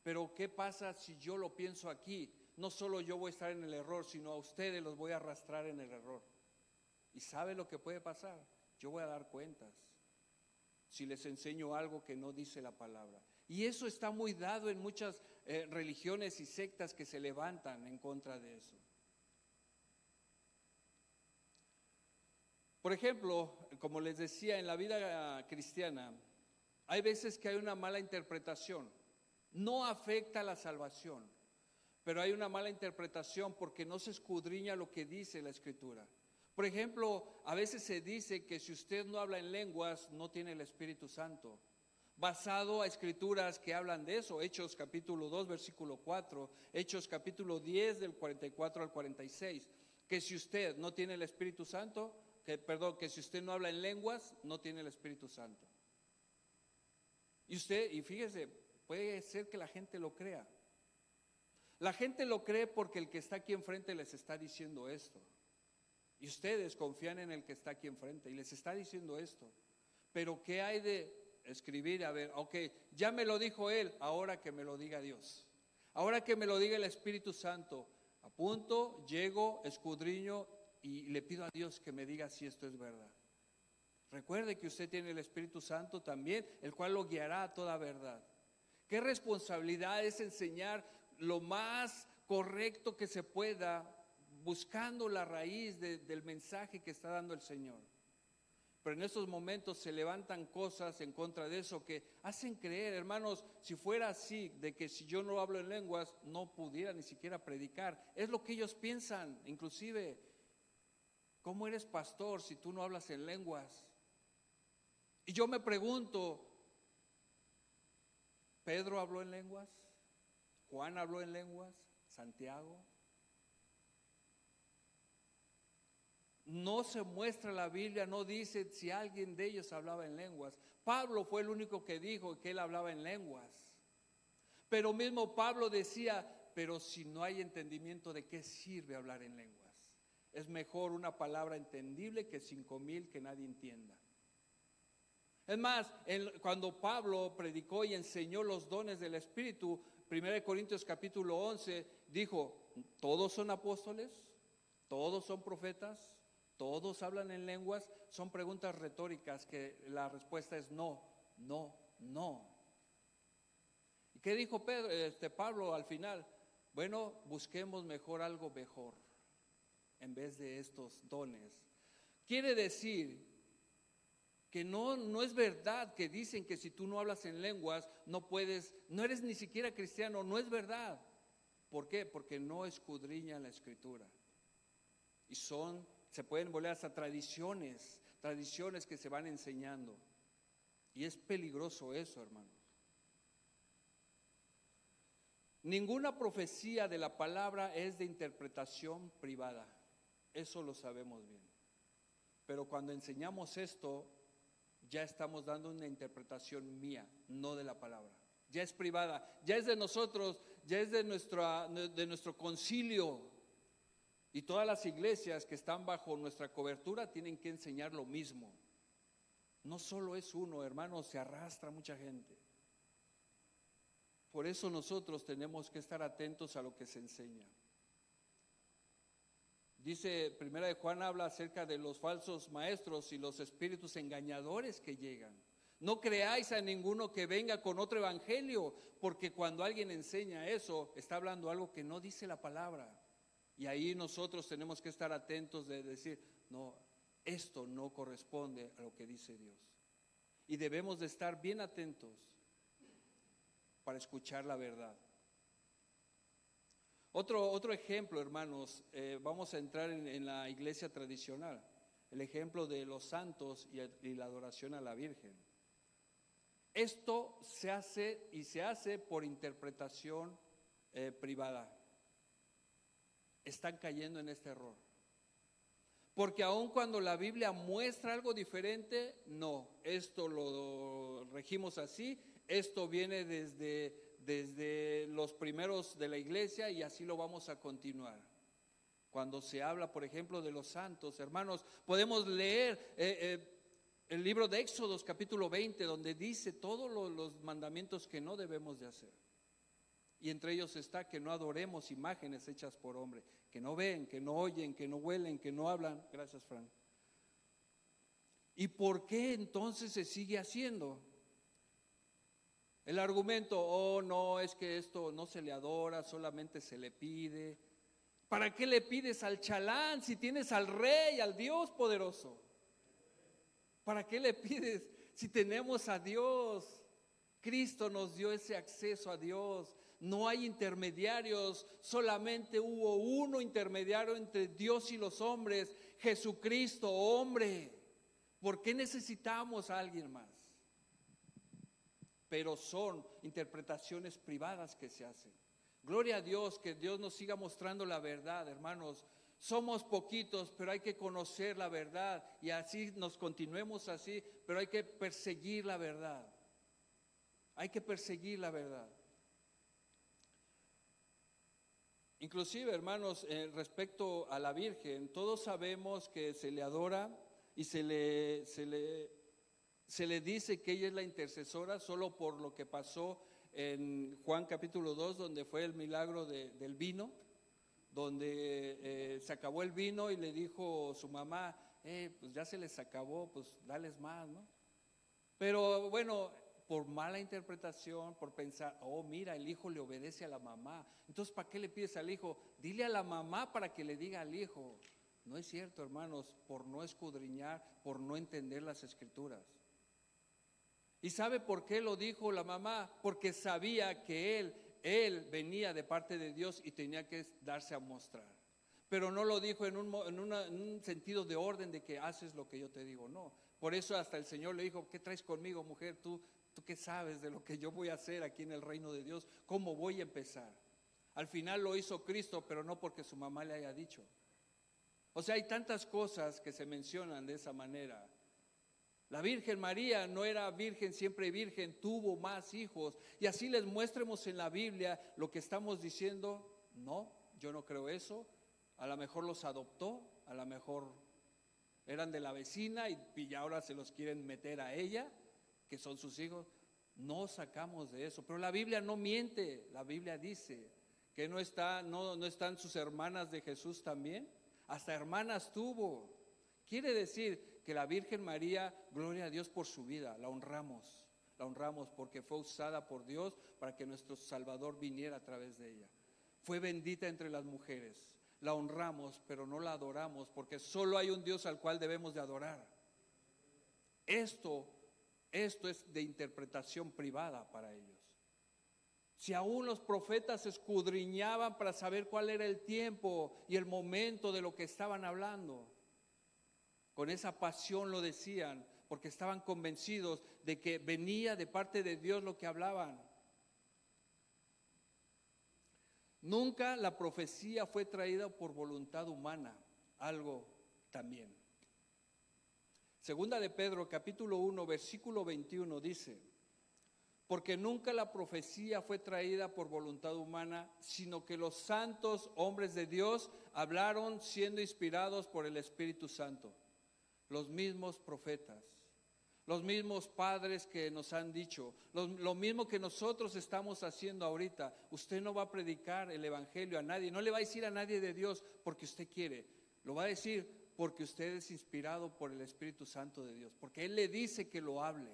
pero ¿qué pasa si yo lo pienso aquí? No solo yo voy a estar en el error, sino a ustedes los voy a arrastrar en el error. ¿Y sabe lo que puede pasar? Yo voy a dar cuentas si les enseño algo que no dice la palabra. Y eso está muy dado en muchas religiones y sectas que se levantan en contra de eso. Por ejemplo, como les decía, en la vida cristiana hay veces que hay una mala interpretación. No afecta la salvación, pero hay una mala interpretación porque no se escudriña lo que dice la Escritura. Por ejemplo, a veces se dice que si usted no habla en lenguas, no tiene el Espíritu Santo. Basado a escrituras que hablan de eso, Hechos capítulo 2, versículo 4, Hechos capítulo 10 del 44 al 46, que si usted no tiene el Espíritu Santo, que si usted no habla en lenguas, no tiene el Espíritu Santo. Y fíjese, puede ser que la gente lo crea. La gente lo cree porque el que está aquí enfrente les está diciendo esto. Y ustedes confían en el que está aquí enfrente y les está diciendo esto. Pero ¿qué hay de escribir? A ver, ok, ya me lo dijo él, ahora que me lo diga Dios. Ahora que me lo diga el Espíritu Santo. Apunto, llego, escudriño y le pido a Dios que me diga si esto es verdad. Recuerde que usted tiene el Espíritu Santo también, el cual lo guiará a toda verdad. Qué responsabilidad es enseñar lo más correcto que se pueda, buscando la raíz del mensaje que está dando el Señor. Pero en estos momentos se levantan cosas en contra de eso que hacen creer, hermanos, si fuera así, de que si yo no hablo en lenguas, no pudiera ni siquiera predicar. Es lo que ellos piensan, inclusive, ¿cómo eres pastor si tú no hablas en lenguas? Y yo me pregunto, ¿Pedro habló en lenguas? ¿Juan habló en lenguas? ¿Santiago? No se muestra la Biblia, no dice si alguien de ellos hablaba en lenguas. Pablo fue el único que dijo que él hablaba en lenguas. Pero mismo Pablo decía, pero si no hay entendimiento, ¿de qué sirve hablar en lenguas? Es mejor una palabra entendible que 5,000 que nadie entienda. Es más, cuando Pablo predicó y enseñó los dones del Espíritu, 1 Corintios capítulo 11, dijo, ¿todos son apóstoles? ¿Todos son profetas? ¿Todos hablan en lenguas? Son preguntas retóricas que la respuesta es no, no, no. ¿Y qué dijo Pablo al final? Bueno, busquemos mejor algo mejor en vez de estos dones. Quiere decir que no es verdad que dicen que si tú no hablas en lenguas no puedes, no eres ni siquiera cristiano, no es verdad. ¿Por qué? Porque no escudriñan la Escritura. Y se pueden volver hasta tradiciones que se van enseñando. Y es peligroso eso, hermanos. Ninguna profecía de la palabra es de interpretación privada. Eso lo sabemos bien. Pero cuando enseñamos esto, ya estamos dando una interpretación mía, no de la palabra. Ya es privada, ya es de nosotros, ya es de nuestro concilio. Y todas las iglesias que están bajo nuestra cobertura tienen que enseñar lo mismo. No solo es uno, hermanos, se arrastra mucha gente. Por eso nosotros tenemos que estar atentos a lo que se enseña. Dice, Primera de Juan habla acerca de los falsos maestros y los espíritus engañadores que llegan. No creáis a ninguno que venga con otro evangelio, porque cuando alguien enseña eso, está hablando algo que no dice la palabra. Y ahí nosotros tenemos que estar atentos de decir, no, esto no corresponde a lo que dice Dios. Y debemos de estar bien atentos para escuchar la verdad. Otro ejemplo, hermanos, vamos a entrar en la iglesia tradicional, el ejemplo de los santos y la adoración a la Virgen. Esto se hace por interpretación privada. están cayendo en este error. Porque aun cuando la Biblia muestra algo diferente, no, esto lo regimos así, esto viene desde los primeros de la iglesia y así lo vamos a continuar. Cuando se habla, por ejemplo, de los santos, hermanos, podemos leer el libro de Éxodos capítulo 20, donde dice todos los mandamientos que no debemos de hacer. Y entre ellos está que no adoremos imágenes hechas por hombre, que no ven, que no oyen, que no huelen, que no hablan. Gracias, Frank. ¿Y por qué entonces se sigue haciendo? El argumento, oh no, es que esto no se le adora, solamente se le pide. ¿Para qué le pides al chalán si tienes al rey, al Dios poderoso? ¿Para qué le pides si tenemos a Dios? Cristo nos dio ese acceso a Dios. No hay intermediarios, solamente hubo uno intermediario entre Dios y los hombres, Jesucristo, hombre. ¿Por qué necesitamos a alguien más? Pero son interpretaciones privadas que se hacen. Gloria a Dios, que Dios nos siga mostrando la verdad, hermanos. Somos poquitos, pero hay que conocer la verdad y así nos continuemos así, pero hay que perseguir la verdad. Hay que perseguir la verdad. Inclusive, hermanos, respecto a la Virgen, todos sabemos que se le adora y se le dice que ella es la intercesora solo por lo que pasó en Juan capítulo 2, donde fue el milagro del vino, donde se acabó el vino y le dijo su mamá, pues ya se les acabó, pues dales más, ¿no? Pero bueno, por mala interpretación, por pensar, oh mira, el hijo le obedece a la mamá, entonces ¿para qué le pides al hijo? Dile a la mamá para que le diga al hijo. No es cierto, hermanos, por no escudriñar, por no entender las escrituras. ¿Y sabe por qué lo dijo la mamá? Porque sabía que él venía de parte de Dios y tenía que darse a mostrar. Pero no lo dijo en un sentido de orden de que haces lo que yo te digo, no. Por eso hasta el Señor le dijo, ¿qué traes conmigo, mujer? ¿Tú qué sabes de lo que yo voy a hacer aquí en el reino de Dios? ¿Cómo voy a empezar? Al final lo hizo Cristo, pero no porque su mamá le haya dicho. O sea, hay tantas cosas que se mencionan de esa manera. La Virgen María no era virgen, siempre virgen, tuvo más hijos. Y así les muestremos en la Biblia lo que estamos diciendo. No, yo no creo eso. A lo mejor los adoptó, a lo mejor eran de la vecina y ahora se los quieren meter a ella, que son sus hijos. No sacamos de eso. Pero la Biblia no miente. La Biblia dice que no están sus hermanas de Jesús también. Hasta hermanas tuvo. Quiere decir que la Virgen María, gloria a Dios por su vida, la honramos porque fue usada por Dios para que nuestro Salvador viniera a través de ella. Fue bendita entre las mujeres, la honramos, pero no la adoramos porque solo hay un Dios al cual debemos de adorar. Esto es de interpretación privada para ellos. Si aún los profetas escudriñaban para saber cuál era el tiempo y el momento de lo que estaban hablando, con esa pasión lo decían, porque estaban convencidos de que venía de parte de Dios lo que hablaban. Nunca la profecía fue traída por voluntad humana, algo también. Segunda de Pedro, capítulo 1, versículo 21 dice, porque nunca la profecía fue traída por voluntad humana, sino que los santos hombres de Dios hablaron siendo inspirados por el Espíritu Santo. Los mismos profetas, los mismos padres que nos han dicho, lo mismo que nosotros estamos haciendo ahorita. Usted no va a predicar el evangelio a nadie, no le va a decir a nadie de Dios porque usted quiere, lo va a decir porque usted es inspirado por el Espíritu Santo de Dios, porque Él le dice que lo hable.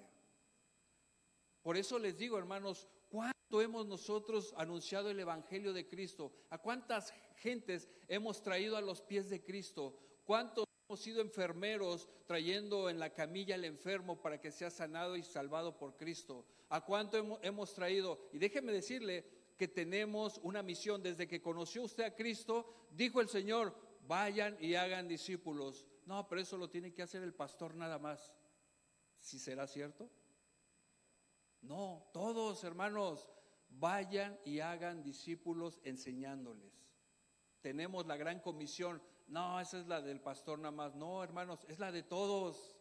Por eso les digo, hermanos, ¿cuánto hemos nosotros anunciado el evangelio de Cristo? ¿A cuántas gentes hemos traído a los pies de Cristo? ¿Cuántos hemos sido enfermeros trayendo en la camilla al enfermo para que sea sanado y salvado por Cristo? ¿A cuánto hemos traído? Y déjeme decirle que tenemos una misión. Desde que conoció usted a Cristo, dijo el Señor, vayan y hagan discípulos. No, pero eso lo tiene que hacer el pastor nada más. ¿Sí será cierto? No, todos, hermanos, vayan y hagan discípulos enseñándoles. tenemos la gran comisión. No, esa es la del pastor nada más. No, hermanos, es la de todos.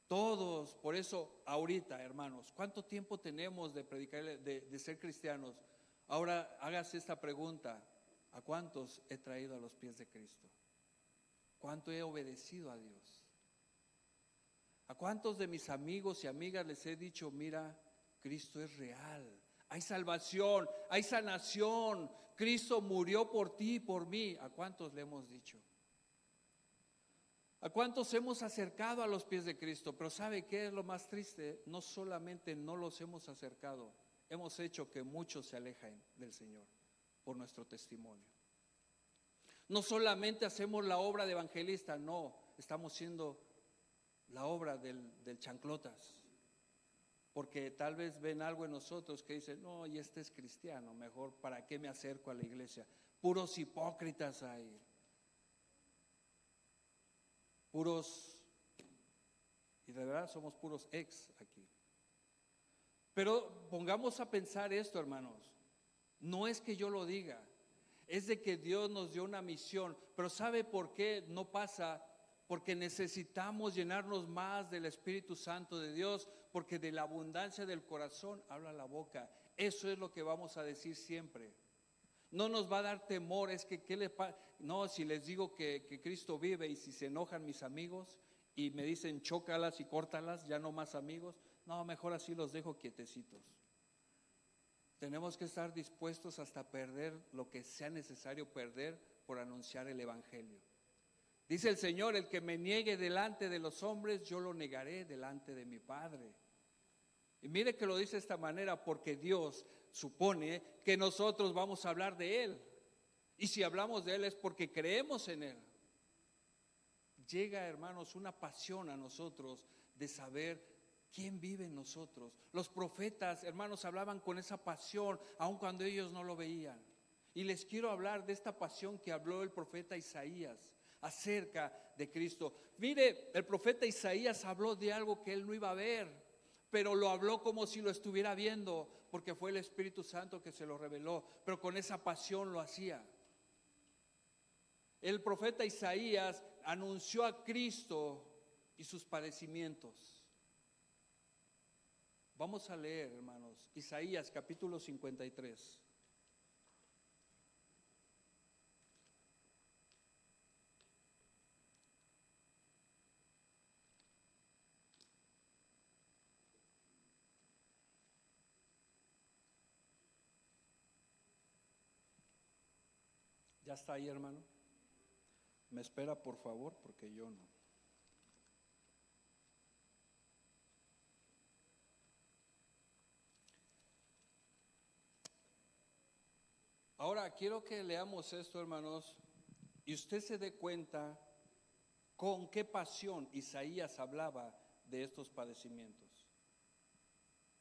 Todos. Por eso, ahorita, hermanos, ¿cuánto tiempo tenemos de predicar, de ser cristianos? Ahora hágase esta pregunta: ¿a cuántos he traído a los pies de Cristo? ¿Cuánto he obedecido a Dios? ¿A cuántos de mis amigos y amigas les he dicho, mira, Cristo es real, hay salvación, hay sanación, Cristo murió por ti y por mí? ¿A cuántos le hemos dicho? ¿A cuántos hemos acercado a los pies de Cristo? Pero ¿sabe qué es lo más triste? No solamente no los hemos acercado, hemos hecho que muchos se alejen del Señor por nuestro testimonio. No solamente hacemos la obra de evangelista, no, estamos haciendo la obra del chanclotas. Porque tal vez ven algo en nosotros que dicen, no, y este es cristiano, mejor ¿para qué me acerco a la iglesia? Puros hipócritas hay. Puros, y de verdad somos puros ex aquí. Pero pongamos a pensar esto, hermanos. No es que yo lo diga, es de que Dios nos dio una misión. Pero ¿sabe por qué no pasa? Porque necesitamos llenarnos más del Espíritu Santo de Dios, porque de la abundancia del corazón habla la boca. Eso es lo que vamos a decir siempre. No nos va a dar temor, es que ¿qué le pasa? No, si les digo que Cristo vive y si se enojan mis amigos y me dicen chócalas y córtalas, ya no más amigos, no, mejor así los dejo quietecitos. Tenemos que estar dispuestos hasta perder lo que sea necesario perder por anunciar el Evangelio. Dice el Señor, el que me niegue delante de los hombres, yo lo negaré delante de mi Padre. Y mire que lo dice de esta manera porque Dios supone que nosotros vamos a hablar de Él. Y si hablamos de Él es porque creemos en Él. Llega, hermanos, una pasión a nosotros de saber quién vive en nosotros. Los profetas, hermanos, hablaban con esa pasión, aun cuando ellos no lo veían. Y les quiero hablar de esta pasión que habló el profeta Isaías acerca de Cristo. Mire, el profeta Isaías habló de algo que él no iba a ver, pero lo habló como si lo estuviera viendo, porque fue el Espíritu Santo que se lo reveló, pero con esa pasión lo hacía. El profeta Isaías anunció a Cristo y sus padecimientos. Vamos a leer, hermanos, Isaías capítulo 53. ¿Ya está ahí, hermano? Me espera, por favor, porque yo no. Ahora quiero que leamos esto, hermanos, y usted se dé cuenta con qué pasión Isaías hablaba de estos padecimientos.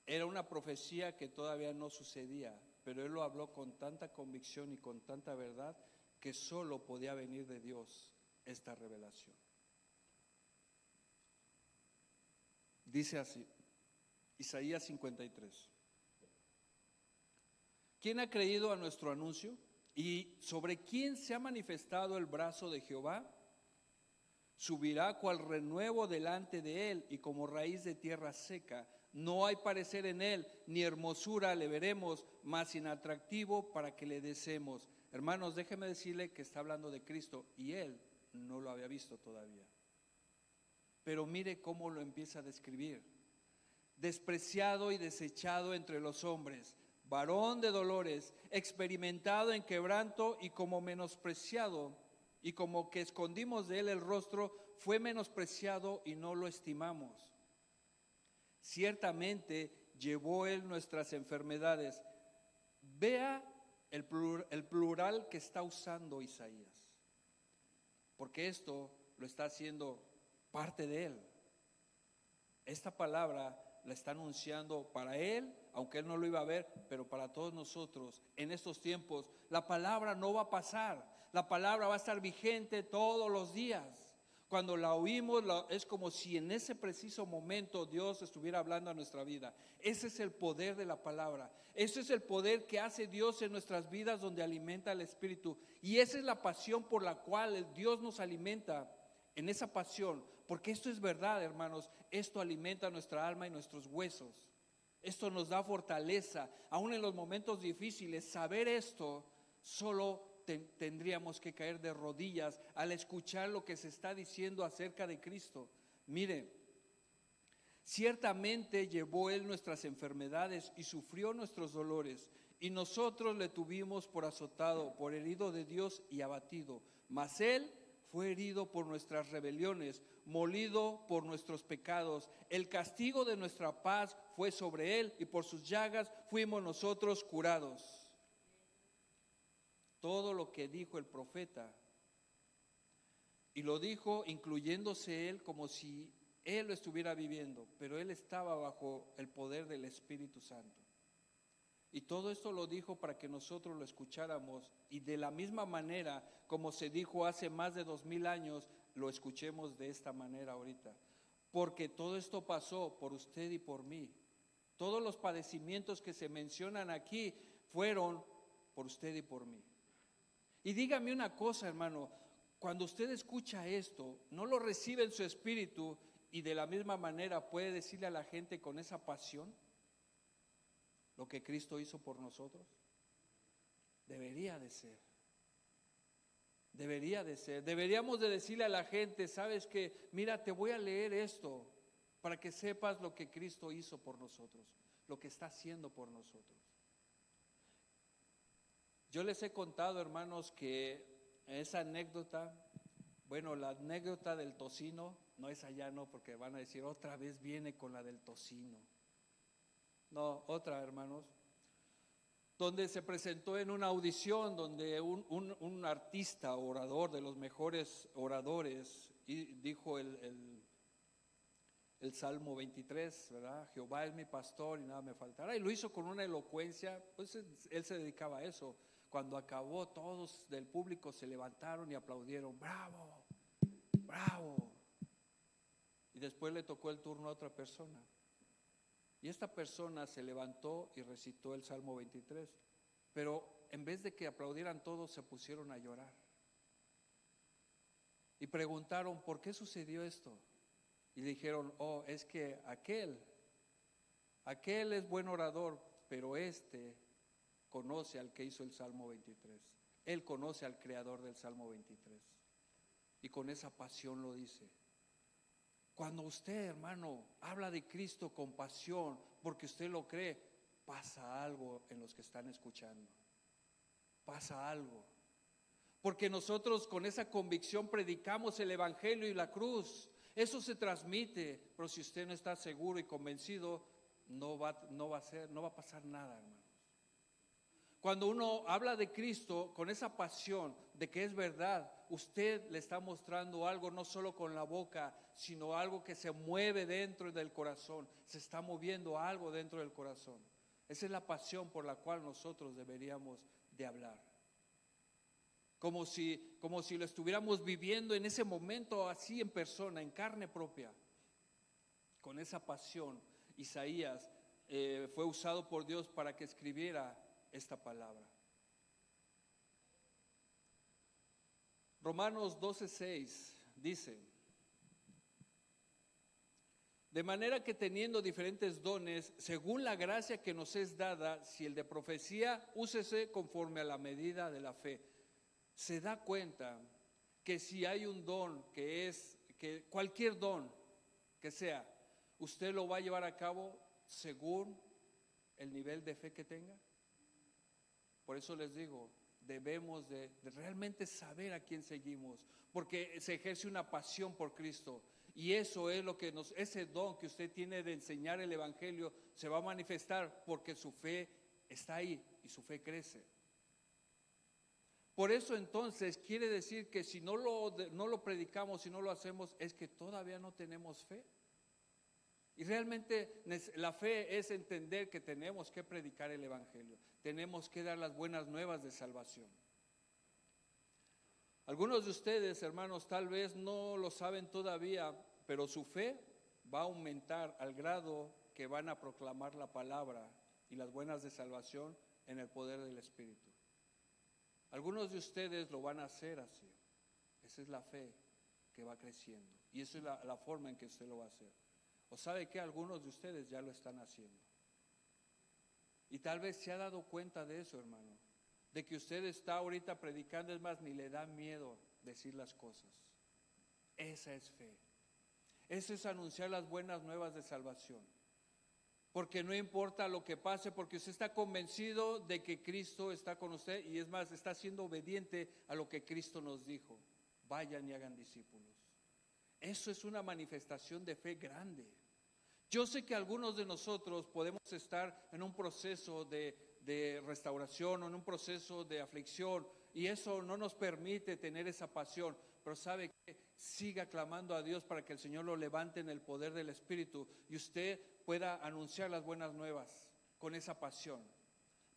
Era una profecía que todavía no sucedía, pero él lo habló con tanta convicción y con tanta verdad que solo podía venir de Dios esta revelación. Dice así, Isaías 53. ¿Quién ha creído a nuestro anuncio? ¿Y sobre quién se ha manifestado el brazo de Jehová? Subirá cual renuevo delante de él y como raíz de tierra seca. No hay parecer en él, ni hermosura le veremos, mas inatractivo para que le deseemos. Hermanos, déjeme decirle que está hablando de Cristo y él no lo había visto todavía. Pero mire cómo lo empieza a describir. Despreciado y desechado entre los hombres, varón de dolores, experimentado en quebranto y como menospreciado, y como que escondimos de él el rostro, fue menospreciado y no lo estimamos. Ciertamente llevó él nuestras enfermedades. Vea el plural que está usando Isaías, porque esto lo está haciendo parte de él. Esta palabra la está anunciando para él, aunque él no lo iba a ver, pero para todos nosotros en estos tiempos. La palabra no va a pasar, la palabra va a estar vigente todos los días. Cuando la oímos, es como si en ese preciso momento Dios estuviera hablando a nuestra vida. Ese es el poder de la palabra. Ese es el poder que hace Dios en nuestras vidas, donde alimenta el Espíritu. Y esa es la pasión por la cual Dios nos alimenta, en esa pasión. Porque esto es verdad, hermanos. Esto alimenta nuestra alma y nuestros huesos. Esto nos da fortaleza. Aún en los momentos difíciles, saber esto, solo tendríamos que caer de rodillas al escuchar lo que se está diciendo acerca de Cristo. Mire, ciertamente llevó Él nuestras enfermedades y sufrió nuestros dolores, y nosotros le tuvimos por azotado, por herido de Dios y abatido. Mas Él fue herido por nuestras rebeliones, molido por nuestros pecados. El castigo de nuestra paz fue sobre Él, y por sus llagas fuimos nosotros curados. Todo lo que dijo el profeta, y lo dijo incluyéndose él como si él lo estuviera viviendo, pero él estaba bajo el poder del Espíritu Santo. Y todo esto lo dijo para que nosotros lo escucháramos, y de la misma manera como se dijo hace más de 2000 años, lo escuchemos de esta manera ahorita. Porque todo esto pasó por usted y por mí. Todos los padecimientos que se mencionan aquí fueron por usted y por mí. Y dígame una cosa, hermano, cuando usted escucha esto, ¿no lo recibe en su espíritu y de la misma manera puede decirle a la gente con esa pasión lo que Cristo hizo por nosotros? Debería de ser. Debería de ser. Deberíamos de decirle a la gente, ¿sabes qué? Mira, te voy a leer esto para que sepas lo que Cristo hizo por nosotros, lo que está haciendo por nosotros. Yo les he contado, hermanos, que esa anécdota, bueno, la anécdota del tocino, no es allá, no, porque van a decir, otra vez viene con la del tocino. No, otra, hermanos, donde se presentó en una audición, donde un artista, orador, de los mejores oradores, y dijo el Salmo 23, ¿verdad? Jehová es mi pastor y nada me faltará. Y lo hizo con una elocuencia, pues él se dedicaba a eso. Cuando acabó, todos del público se levantaron y aplaudieron, ¡bravo! ¡Bravo! Y después le tocó el turno a otra persona. Y esta persona se levantó y recitó el Salmo 23. Pero en vez de que aplaudieran todos, se pusieron a llorar. Y preguntaron, ¿por qué sucedió esto? Y dijeron, oh, es que aquel es buen orador, pero conoce al que hizo el Salmo 23. Él conoce al creador del Salmo 23. Y con esa pasión lo dice. Cuando usted, hermano, habla de Cristo con pasión, porque usted lo cree, pasa algo en los que están escuchando. Pasa algo. Porque nosotros con esa convicción predicamos el Evangelio y la cruz. Eso se transmite, pero si usted no está seguro y convencido, no va a pasar nada, hermano. Cuando uno habla de Cristo con esa pasión de que es verdad, usted le está mostrando algo no solo con la boca, sino algo que se mueve dentro del corazón. Se está moviendo algo dentro del corazón. Esa es la pasión por la cual nosotros deberíamos de hablar. Como si lo estuviéramos viviendo en ese momento así en persona, en carne propia. Con esa pasión, Isaías fue usado por Dios para que escribiera esta palabra. Romanos 12:6 dice: de manera que teniendo diferentes dones, según la gracia que nos es dada, si el de profecía, úsese conforme a la medida de la fe. Se da cuenta que si hay un don que cualquier don que sea, usted lo va a llevar a cabo según el nivel de fe que tenga. Por eso les digo, debemos de realmente saber a quién seguimos, porque se ejerce una pasión por Cristo. Y eso es lo que ese don que usted tiene de enseñar el Evangelio se va a manifestar porque su fe está ahí y su fe crece. Por eso entonces quiere decir que si no lo predicamos, si no lo hacemos, es que todavía no tenemos fe. Y realmente la fe es entender que tenemos que predicar el Evangelio, tenemos que dar las buenas nuevas de salvación. Algunos de ustedes, hermanos, tal vez no lo saben todavía, pero su fe va a aumentar al grado que van a proclamar la palabra y las buenas de salvación en el poder del Espíritu. Algunos de ustedes lo van a hacer así. Esa es la fe que va creciendo y esa es la forma en que usted lo va a hacer. ¿O sabe que algunos de ustedes ya lo están haciendo? Y tal vez se ha dado cuenta de eso, hermano, de que usted está ahorita predicando, es más, ni le da miedo decir las cosas. Esa es fe. Eso es anunciar las buenas nuevas de salvación. Porque no importa lo que pase, porque usted está convencido de que Cristo está con usted y es más, está siendo obediente a lo que Cristo nos dijo. Vayan y hagan discípulos. Eso es una manifestación de fe grande. Yo sé que algunos de nosotros podemos estar en un proceso de restauración o en un proceso de aflicción y eso no nos permite tener esa pasión, pero sabe que siga clamando a Dios para que el Señor lo levante en el poder del Espíritu y usted pueda anunciar las buenas nuevas con esa pasión.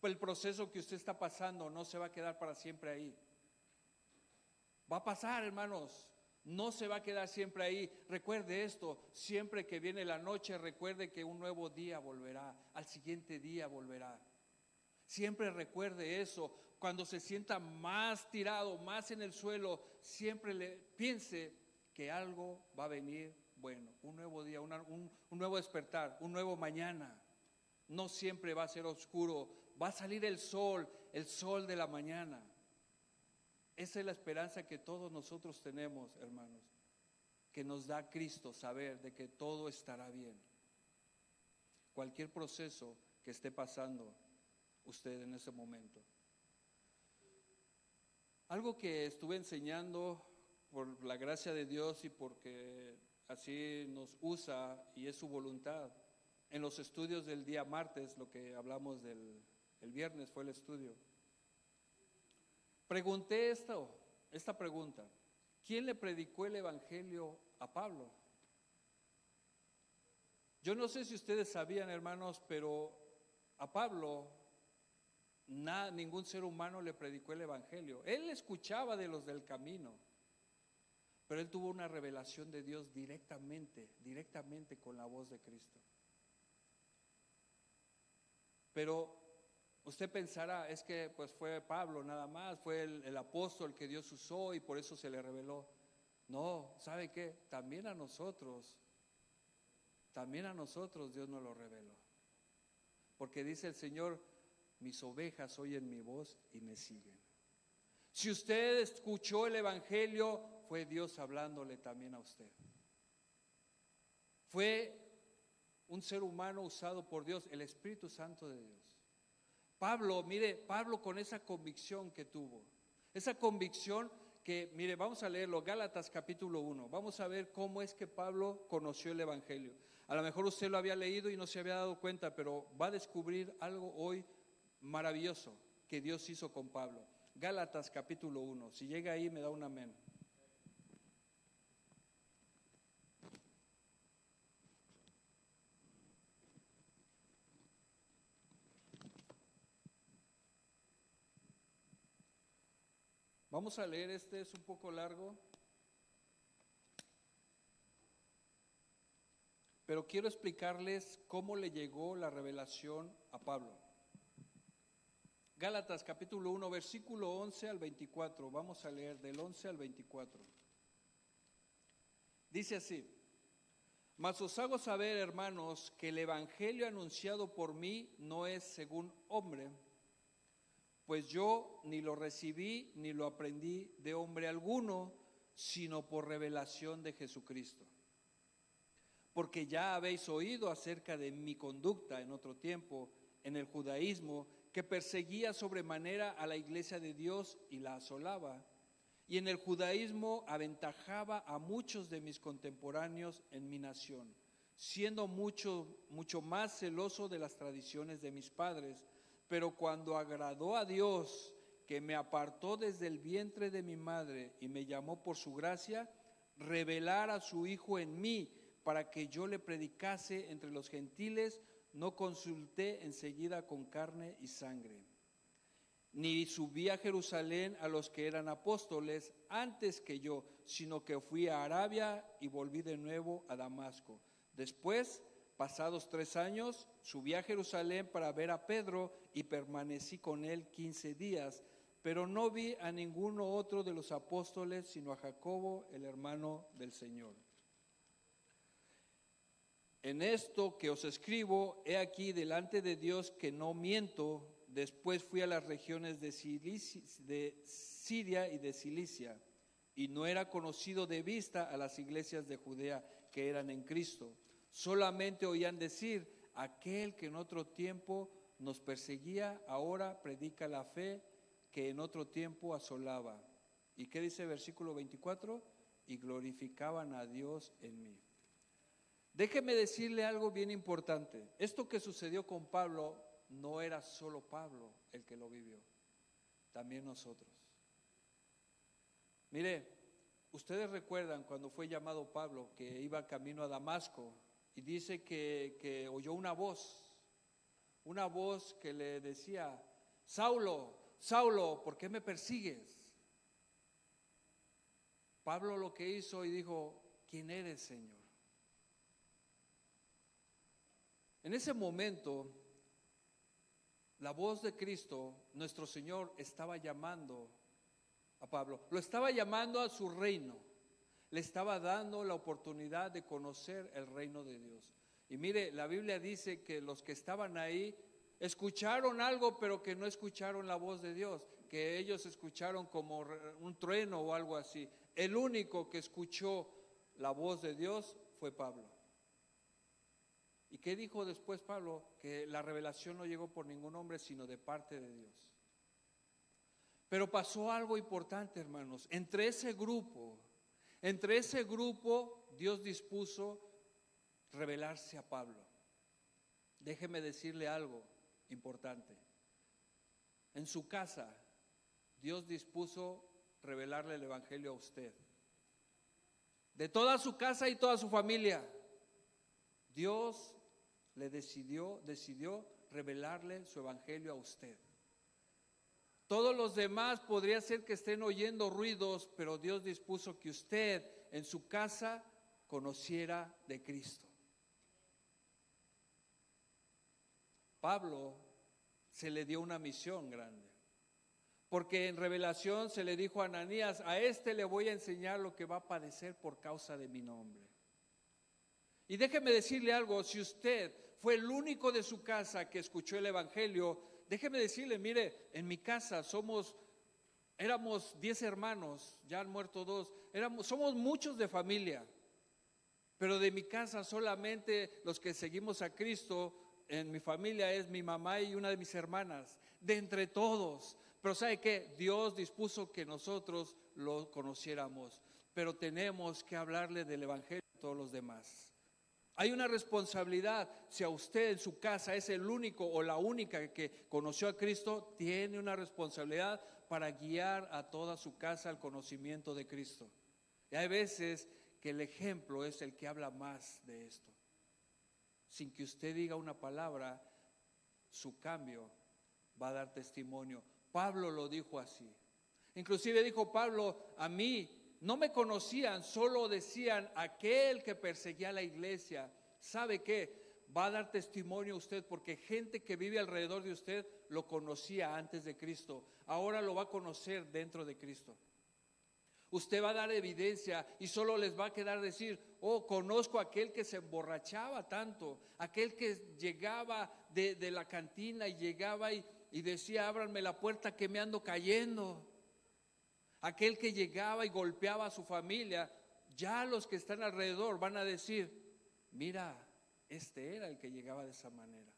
Pues el proceso que usted está pasando no se va a quedar para siempre ahí. Va a pasar, hermanos. No se va a quedar siempre ahí. Recuerde esto, siempre que viene la noche, recuerde que un nuevo día volverá, al siguiente día volverá. Siempre recuerde eso. Cuando se sienta más tirado, más en el suelo, siempre piense que algo va a venir bueno, un nuevo día, un nuevo despertar, un nuevo mañana. No siempre va a ser oscuro, va a salir el sol de la mañana. Esa es la esperanza que todos nosotros tenemos, hermanos, que nos da Cristo, saber de que todo estará bien. Cualquier proceso que esté pasando usted en ese momento. Algo que estuve enseñando por la gracia de Dios y porque así nos usa y es su voluntad. En los estudios del día martes, lo que hablamos el viernes fue el estudio. Pregunté esta pregunta: ¿quién le predicó el evangelio a Pablo? Yo no sé si ustedes sabían, hermanos, pero a Pablo ningún ser humano le predicó el evangelio. Él escuchaba de los del camino, pero él tuvo una revelación de Dios directamente con la voz de Cristo. Pero usted pensará, es que pues fue Pablo nada más, fue el apóstol que Dios usó y por eso se le reveló. No, ¿sabe qué? También a nosotros Dios nos lo reveló. Porque dice el Señor, mis ovejas oyen mi voz y me siguen. Si usted escuchó el evangelio, fue Dios hablándole también a usted. Fue un ser humano usado por Dios, el Espíritu Santo de Dios. Pablo con esa convicción que tuvo, esa convicción que, mire, vamos a leerlo, Gálatas capítulo 1, vamos a ver cómo es que Pablo conoció el evangelio. A lo mejor usted lo había leído y no se había dado cuenta, pero va a descubrir algo hoy maravilloso que Dios hizo con Pablo. Gálatas capítulo 1, si llega ahí me da un amén. Vamos a leer, es un poco largo, pero quiero explicarles cómo le llegó la revelación a Pablo. Gálatas capítulo 1, versículo 11 al 24, vamos a leer del 11 al 24. Dice así: mas os hago saber, hermanos, que el evangelio anunciado por mí no es según hombre, pues yo ni lo recibí ni lo aprendí de hombre alguno, sino por revelación de Jesucristo. Porque ya habéis oído acerca de mi conducta en otro tiempo en el judaísmo, que perseguía sobremanera a la iglesia de Dios y la asolaba, y en el judaísmo aventajaba a muchos de mis contemporáneos en mi nación, siendo mucho más celoso de las tradiciones de mis padres. Pero cuando agradó a Dios, que me apartó desde el vientre de mi madre y me llamó por su gracia, revelar a su Hijo en mí, para que yo le predicase entre los gentiles, no consulté enseguida con carne y sangre. ni subí a Jerusalén a los que eran apóstoles antes que yo, sino que fui a Arabia y volví de nuevo a Damasco. Después, pasados 3 años, subí a Jerusalén para ver a Pedro y permanecí con él 15 días, pero no vi a ninguno otro de los apóstoles, sino a Jacobo, el hermano del Señor. En esto que os escribo, he aquí delante de Dios que no miento. Después fui a las regiones de Siria y de Cilicia, y no era conocido de vista a las iglesias de Judea que eran en Cristo. Solamente oían decir: aquel que en otro tiempo nos perseguía, ahora predica la fe que en otro tiempo asolaba. ¿Y qué dice el versículo 24? Y glorificaban a Dios en mí. Déjeme decirle algo bien importante. Esto que sucedió con Pablo no era solo Pablo el que lo vivió, también nosotros. Mire, ustedes recuerdan cuando fue llamado Pablo, que iba camino a Damasco, y dice que oyó una voz que le decía: Saulo, Saulo, ¿por qué me persigues? Pablo lo que hizo y dijo: ¿quién eres, Señor? En ese momento, la voz de Cristo, nuestro Señor, estaba llamando a Pablo, lo estaba llamando a su reino, le estaba dando la oportunidad de conocer el reino de Dios. Y mire, la Biblia dice que los que estaban ahí escucharon algo, pero que no escucharon la voz de Dios, que ellos escucharon como un trueno o algo así. El único que escuchó la voz de Dios fue Pablo. ¿Y qué dijo después Pablo? Que la revelación no llegó por ningún hombre, sino de parte de Dios. Pero pasó algo importante, hermanos. Entre ese grupo, Dios dispuso revelarse a Pablo. Déjeme decirle algo importante. En su casa, Dios dispuso revelarle el evangelio a usted. De toda su casa y toda su familia, Dios le decidió revelarle su evangelio a usted. Todos los demás podría ser que estén oyendo ruidos, pero Dios dispuso que usted en su casa conociera de Cristo. Pablo se le dio una misión grande, porque en revelación se le dijo a Ananías: a este le voy a enseñar lo que va a padecer por causa de mi nombre. Y déjeme decirle algo: si usted fue el único de su casa que escuchó el evangelio, déjeme decirle, mire, en mi casa éramos 10 hermanos, ya han muerto 2, somos muchos de familia, pero de mi casa solamente los que seguimos a Cristo en mi familia es mi mamá y una de mis hermanas, de entre todos. Pero ¿sabe qué? Dios dispuso que nosotros lo conociéramos, pero tenemos que hablarle del evangelio a todos los demás. Hay una responsabilidad. Si a usted en su casa es el único o la única que conoció a Cristo, tiene una responsabilidad para guiar a toda su casa al conocimiento de Cristo. Y hay veces que el ejemplo es el que habla más de esto. Sin que usted diga una palabra, su cambio va a dar testimonio. Pablo lo dijo así. Inclusive dijo Pablo: a mí no me conocían, solo decían aquel que perseguía a la iglesia. ¿Sabe qué? Va a dar testimonio a usted, porque gente que vive alrededor de usted lo conocía antes de Cristo, ahora lo va a conocer dentro de Cristo. Usted va a dar evidencia y solo les va a quedar decir: oh, conozco a aquel que se emborrachaba tanto, aquel que llegaba de la cantina y llegaba y decía: ábranme la puerta que me ando cayendo. Aquel que llegaba y golpeaba a su familia. Ya los que están alrededor van a decir: mira, este era el que llegaba de esa manera.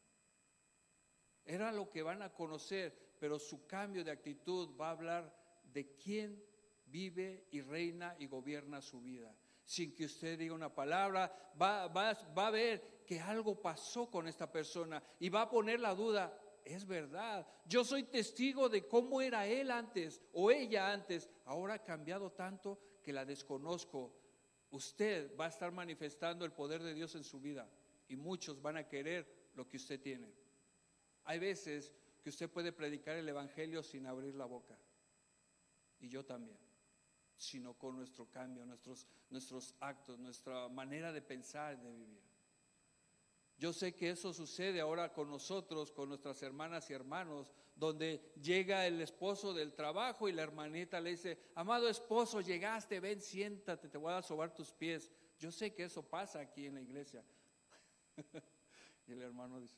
Era lo que van a conocer, pero su cambio de actitud va a hablar de quién vive y reina y gobierna su vida. Sin que usted diga una palabra, va a ver que algo pasó con esta persona y va a poner la duda: es verdad, yo soy testigo de cómo era él antes o ella antes, ahora ha cambiado tanto que la desconozco. Usted va a estar manifestando el poder de Dios en su vida y muchos van a querer lo que usted tiene. Hay veces que usted puede predicar el evangelio sin abrir la boca. Y yo también, sino con nuestro cambio, nuestros actos, nuestra manera de pensar, de vivir. Yo sé que eso sucede ahora con nosotros, con nuestras hermanas y hermanos, donde llega el esposo del trabajo y la hermanita le dice: amado esposo, llegaste, ven, siéntate, te voy a sobar tus pies. Yo sé que eso pasa aquí en la iglesia. Y el hermano dice: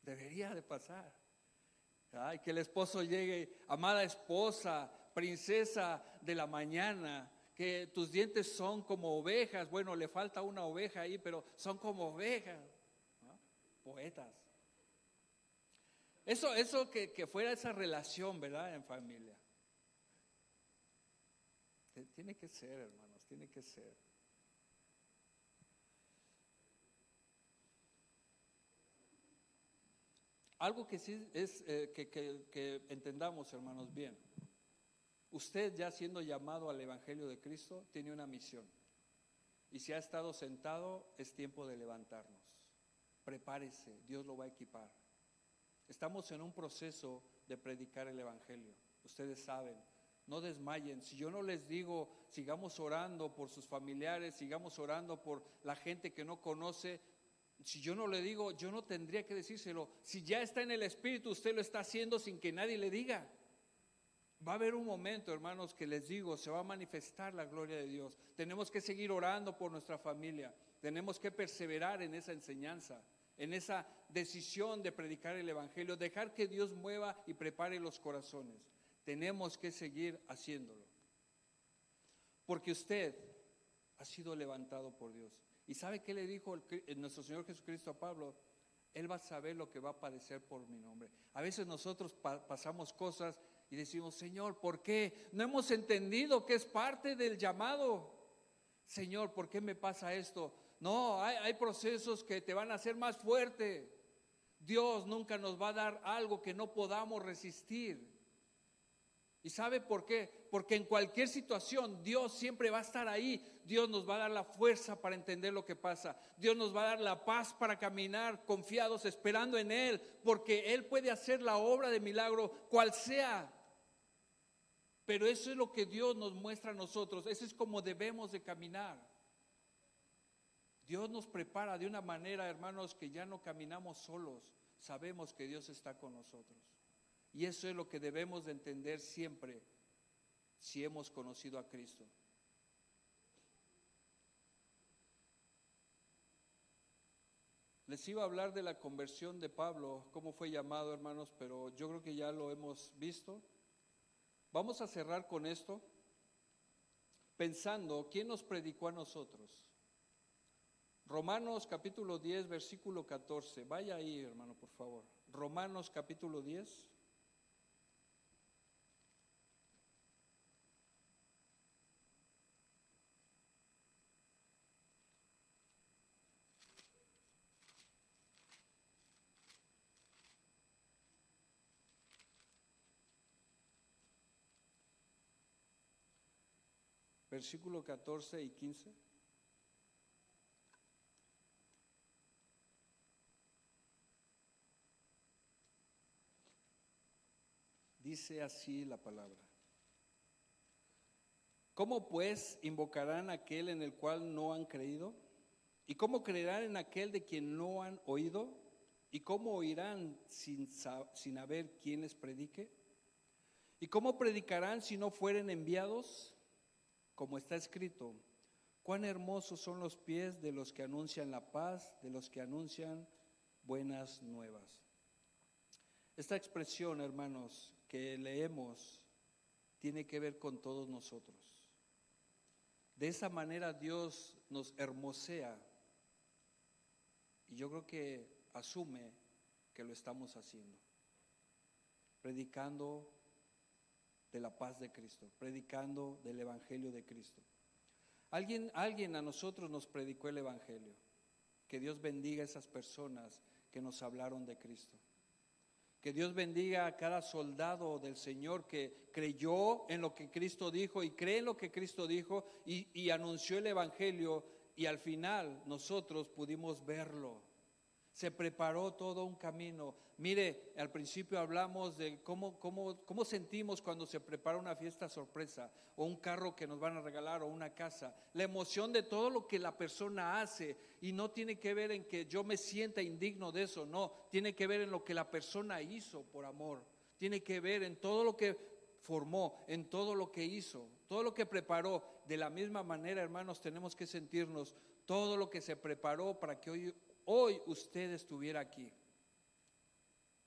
debería de pasar. Ay, que el esposo llegue: amada esposa, princesa de la mañana, que tus dientes son como ovejas. Bueno, le falta una oveja ahí, pero son como ovejas, ¿no? Poetas. Eso que fuera esa relación, ¿verdad? En familia. Tiene que ser, hermanos, tiene que ser. Algo que sí es que entendamos, hermanos, bien. Usted, ya siendo llamado al Evangelio de Cristo, tiene una misión. Y si ha estado sentado, es tiempo de levantarnos. Prepárese, Dios lo va a equipar. Estamos en un proceso de predicar el Evangelio. Ustedes saben, no desmayen. Si yo no les digo, sigamos orando por sus familiares, sigamos orando por la gente que no conoce. Si yo no le digo, yo no tendría que decírselo. Si ya está en el Espíritu, usted lo está haciendo sin que nadie le diga. Va a haber un momento, hermanos, que les digo, se va a manifestar la gloria de Dios. Tenemos que seguir orando por nuestra familia. Tenemos que perseverar en esa enseñanza, en esa decisión de predicar el Evangelio, dejar que Dios mueva y prepare los corazones. Tenemos que seguir haciéndolo. Porque usted ha sido levantado por Dios. ¿Y sabe qué le dijo nuestro Señor Jesucristo a Pablo? Él va a saber lo que va a padecer por mi nombre. A veces nosotros pasamos cosas y decimos: Señor, ¿por qué? No hemos entendido que es parte del llamado. Señor, ¿por qué me pasa esto? No, hay procesos que te van a hacer más fuerte. Dios nunca nos va a dar algo que no podamos resistir. ¿Y sabe por qué? Porque en cualquier situación Dios siempre va a estar ahí. Dios nos va a dar la fuerza para entender lo que pasa. Dios nos va a dar la paz para caminar confiados, esperando en Él, porque Él puede hacer la obra de milagro, cual sea. Pero eso es lo que Dios nos muestra a nosotros. Eso es como debemos de caminar. Dios nos prepara de una manera, hermanos, que ya no caminamos solos. Sabemos que Dios está con nosotros. Y eso es lo que debemos de entender siempre si hemos conocido a Cristo. Les iba a hablar de la conversión de Pablo, cómo fue llamado, hermanos, pero yo creo que ya lo hemos visto. Vamos a cerrar con esto, pensando, ¿quién nos predicó a nosotros? Romanos capítulo 10, versículo 14. Vaya ahí, hermano, por favor. Romanos capítulo 10. Versículo 14 y 15. Dice así la palabra: ¿cómo pues invocarán a aquel en el cual no han creído? ¿Y cómo creerán en aquel de quien no han oído? ¿Y cómo oirán sin haber quien les predique? ¿Y cómo predicarán si no fueren enviados? Como está escrito: cuán hermosos son los pies de los que anuncian la paz, de los que anuncian buenas nuevas. Esta expresión, hermanos, que leemos tiene que ver con todos nosotros. De esa manera Dios nos hermosea, y yo creo que asume que lo estamos haciendo, predicando de la paz de Cristo, predicando del Evangelio de Cristo. Alguien a nosotros nos predicó el Evangelio. Que Dios bendiga a esas personas que nos hablaron de Cristo. Que Dios bendiga a cada soldado del Señor que creyó en lo que Cristo dijo y cree en lo que Cristo dijo y anunció el Evangelio, y al final nosotros pudimos verlo. Se preparó todo un camino. Mire, al principio hablamos de cómo sentimos cuando se prepara una fiesta sorpresa, o un carro que nos van a regalar, o una casa. La emoción de todo lo que la persona hace, y no tiene que ver en que yo me sienta indigno de eso, no, tiene que ver en lo que la persona hizo por amor. Tiene que ver en todo lo que formó, en todo lo que hizo, todo lo que preparó. De la misma manera, hermanos, tenemos que sentirnos todo lo que se preparó para que hoy usted estuviera aquí.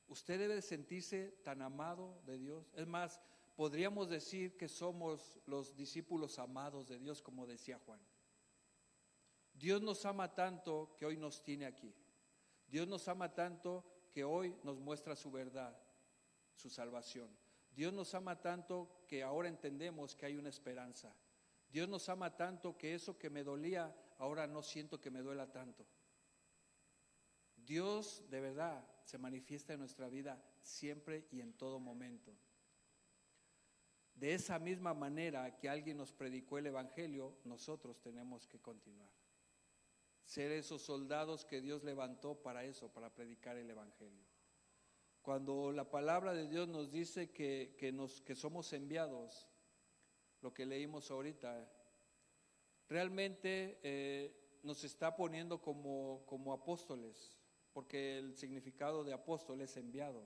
Usted debe sentirse tan amado de Dios. Es más, podríamos decir que somos los discípulos amados de Dios, como decía Juan. Dios nos ama tanto que hoy nos tiene aquí. Dios nos ama tanto que hoy nos muestra su verdad, su salvación. Dios nos ama tanto que ahora entendemos que hay una esperanza. Dios nos ama tanto que eso que me dolía, ahora no siento que me duela tanto. Dios de verdad se manifiesta en nuestra vida siempre y en todo momento. De esa misma manera que alguien nos predicó el Evangelio, nosotros tenemos que continuar. Ser esos soldados que Dios levantó para eso, para predicar el Evangelio. Cuando la palabra de Dios nos dice que somos enviados, lo que leímos ahorita, realmente nos está poniendo como apóstoles, porque el significado de apóstol es enviado.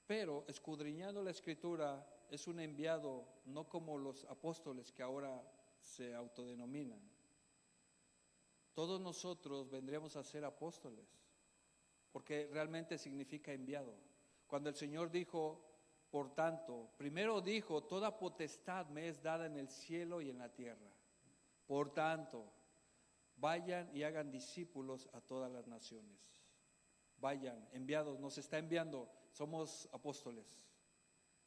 Pero escudriñando la Escritura, es un enviado no como los apóstoles que ahora se autodenominan. Todos nosotros vendremos a ser apóstoles, porque realmente significa enviado. Cuando el Señor dijo, por tanto, primero dijo, toda potestad me es dada en el cielo y en la tierra. Por tanto, vayan y hagan discípulos a todas las naciones. Vayan, enviados, nos está enviando, somos apóstoles,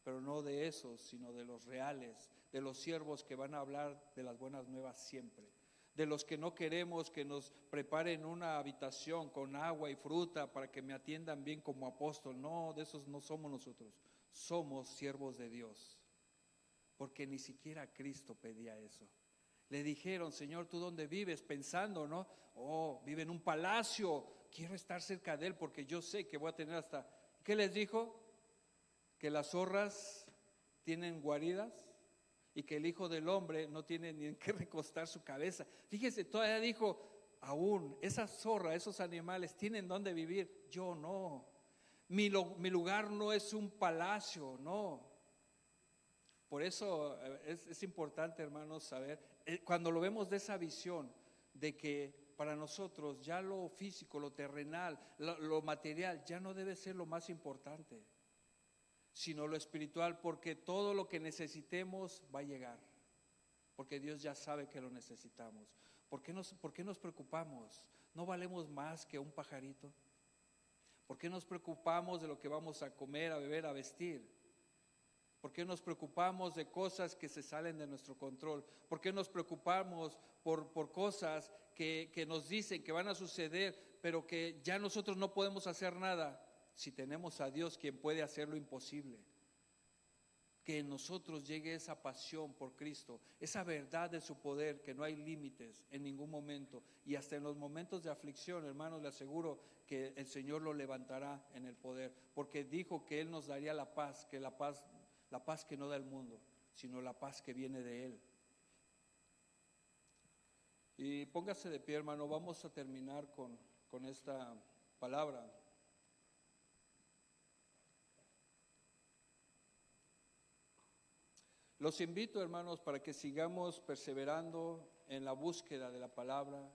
pero no de esos, sino de los reales, de los siervos que van a hablar de las buenas nuevas siempre. De los que no queremos que nos preparen una habitación con agua y fruta para que me atiendan bien como apóstol. No, de esos no somos nosotros. Somos siervos de Dios, porque ni siquiera Cristo pedía eso. Le dijeron, Señor, ¿tú dónde vives? Pensando, ¿no? Oh, vive en un palacio, quiero estar cerca de él porque yo sé que voy a tener hasta... ¿Qué les dijo? Que las zorras tienen guaridas y que el Hijo del Hombre no tiene ni en qué recostar su cabeza. Fíjese, todavía dijo, aún esas zorras, esos animales tienen dónde vivir, yo no. Mi lugar no es un palacio, no. Por eso es importante, hermanos, saber, cuando lo vemos de esa visión, de que para nosotros ya lo físico, lo terrenal, lo material, ya no debe ser lo más importante, sino lo espiritual, porque todo lo que necesitemos va a llegar, porque Dios ya sabe que lo necesitamos. ¿Por qué nos preocupamos? ¿No valemos más que un pajarito? ¿Por qué nos preocupamos de lo que vamos a comer, a beber, a vestir? ¿Por qué nos preocupamos de cosas que se salen de nuestro control? ¿Por qué nos preocupamos por cosas que nos dicen que van a suceder, pero que ya nosotros no podemos hacer nada? Si tenemos a Dios, quien puede hacer lo imposible. Que en nosotros llegue esa pasión por Cristo, esa verdad de su poder, que no hay límites en ningún momento. Y hasta en los momentos de aflicción, hermanos, le aseguro que el Señor lo levantará en el poder, porque dijo que Él nos daría la paz que no da el mundo, sino la paz que viene de Él. Y póngase de pie, hermano, vamos a terminar con esta palabra. Los invito, hermanos, para que sigamos perseverando en la búsqueda de la palabra.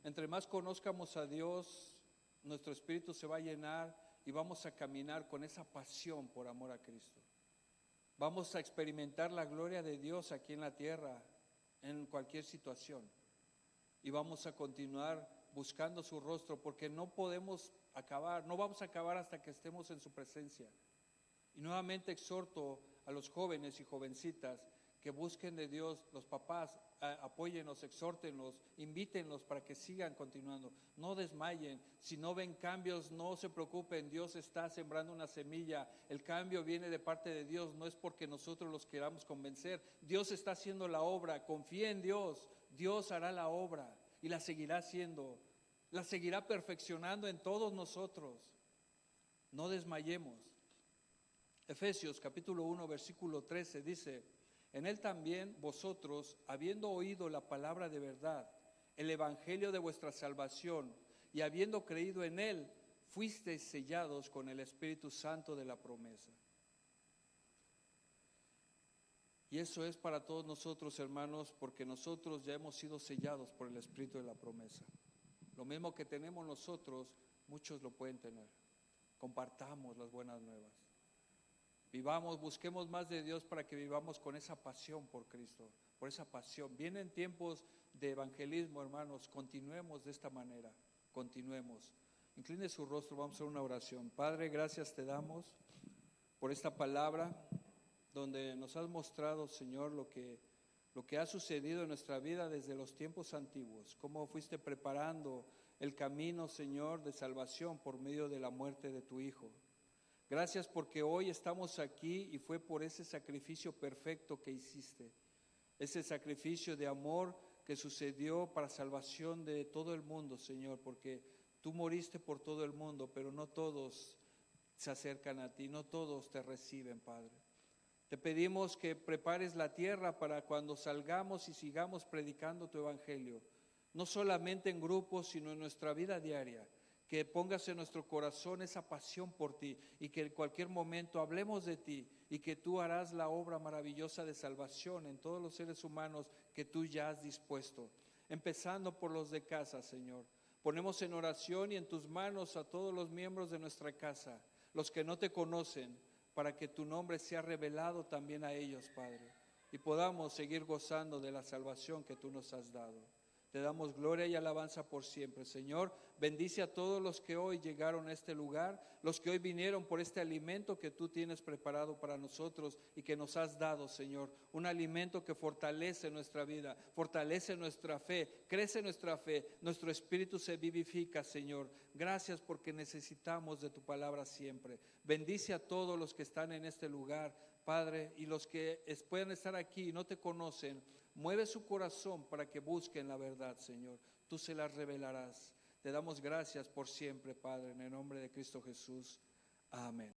Entre más conozcamos a Dios, nuestro espíritu se va a llenar y vamos a caminar con esa pasión por amor a Cristo. Vamos a experimentar la gloria de Dios aquí en la tierra, en cualquier situación. Y vamos a continuar buscando su rostro, porque no vamos a acabar hasta que estemos en su presencia. Y nuevamente exhorto a los jóvenes y jovencitas que busquen de Dios. Los papás, apóyenlos, exhórtenlos, invítenlos para que sigan continuando. No desmayen. Si no ven cambios, no se preocupen. Dios está sembrando una semilla. El cambio viene de parte de Dios. No es porque nosotros los queramos convencer. Dios está haciendo la obra. Confía en Dios. Dios hará la obra y la seguirá haciendo. la seguirá perfeccionando en todos nosotros. No desmayemos. Efesios capítulo 1, versículo 13 dice: en él también vosotros, habiendo oído la palabra de verdad, el evangelio de vuestra salvación, y habiendo creído en él, fuisteis sellados con el Espíritu Santo de la promesa. Y eso es para todos nosotros, hermanos, porque nosotros ya hemos sido sellados por el Espíritu de la promesa. Lo mismo que tenemos nosotros, muchos lo pueden tener. Compartamos las buenas nuevas. Vivamos, busquemos más de Dios para que vivamos con esa pasión por Cristo, por esa pasión. Vienen tiempos de evangelismo, hermanos, continuemos de esta manera, continuemos. Incline su rostro, vamos a hacer una oración. Padre, gracias te damos por esta palabra, donde nos has mostrado, Señor, lo que ha sucedido en nuestra vida desde los tiempos antiguos, cómo fuiste preparando el camino, Señor, de salvación por medio de la muerte de tu Hijo. Gracias porque hoy estamos aquí y fue por ese sacrificio perfecto que hiciste, ese sacrificio de amor que sucedió para salvación de todo el mundo, Señor, porque tú moriste por todo el mundo, pero no todos se acercan a ti, no todos te reciben, Padre. Te pedimos que prepares la tierra para cuando salgamos y sigamos predicando tu evangelio, no solamente en grupos, sino en nuestra vida diaria. Que pongas en nuestro corazón esa pasión por ti y que en cualquier momento hablemos de ti y que tú harás la obra maravillosa de salvación en todos los seres humanos que tú ya has dispuesto, empezando por los de casa, Señor. Ponemos en oración y en tus manos a todos los miembros de nuestra casa, los que no te conocen, para que tu nombre sea revelado también a ellos, Padre, y podamos seguir gozando de la salvación que tú nos has dado. Te damos gloria y alabanza por siempre, Señor. Bendice a todos los que hoy llegaron a este lugar, los que hoy vinieron por este alimento que tú tienes preparado para nosotros y que nos has dado, Señor. Un alimento que fortalece nuestra vida, fortalece nuestra fe, crece nuestra fe, nuestro espíritu se vivifica, Señor. Gracias porque necesitamos de tu palabra siempre. Bendice a todos los que están en este lugar, Padre, y los que puedan estar aquí y no te conocen. Mueve su corazón para que busquen la verdad, Señor. Tú se las revelarás. Te damos gracias por siempre, Padre, en el nombre de Cristo Jesús. Amén.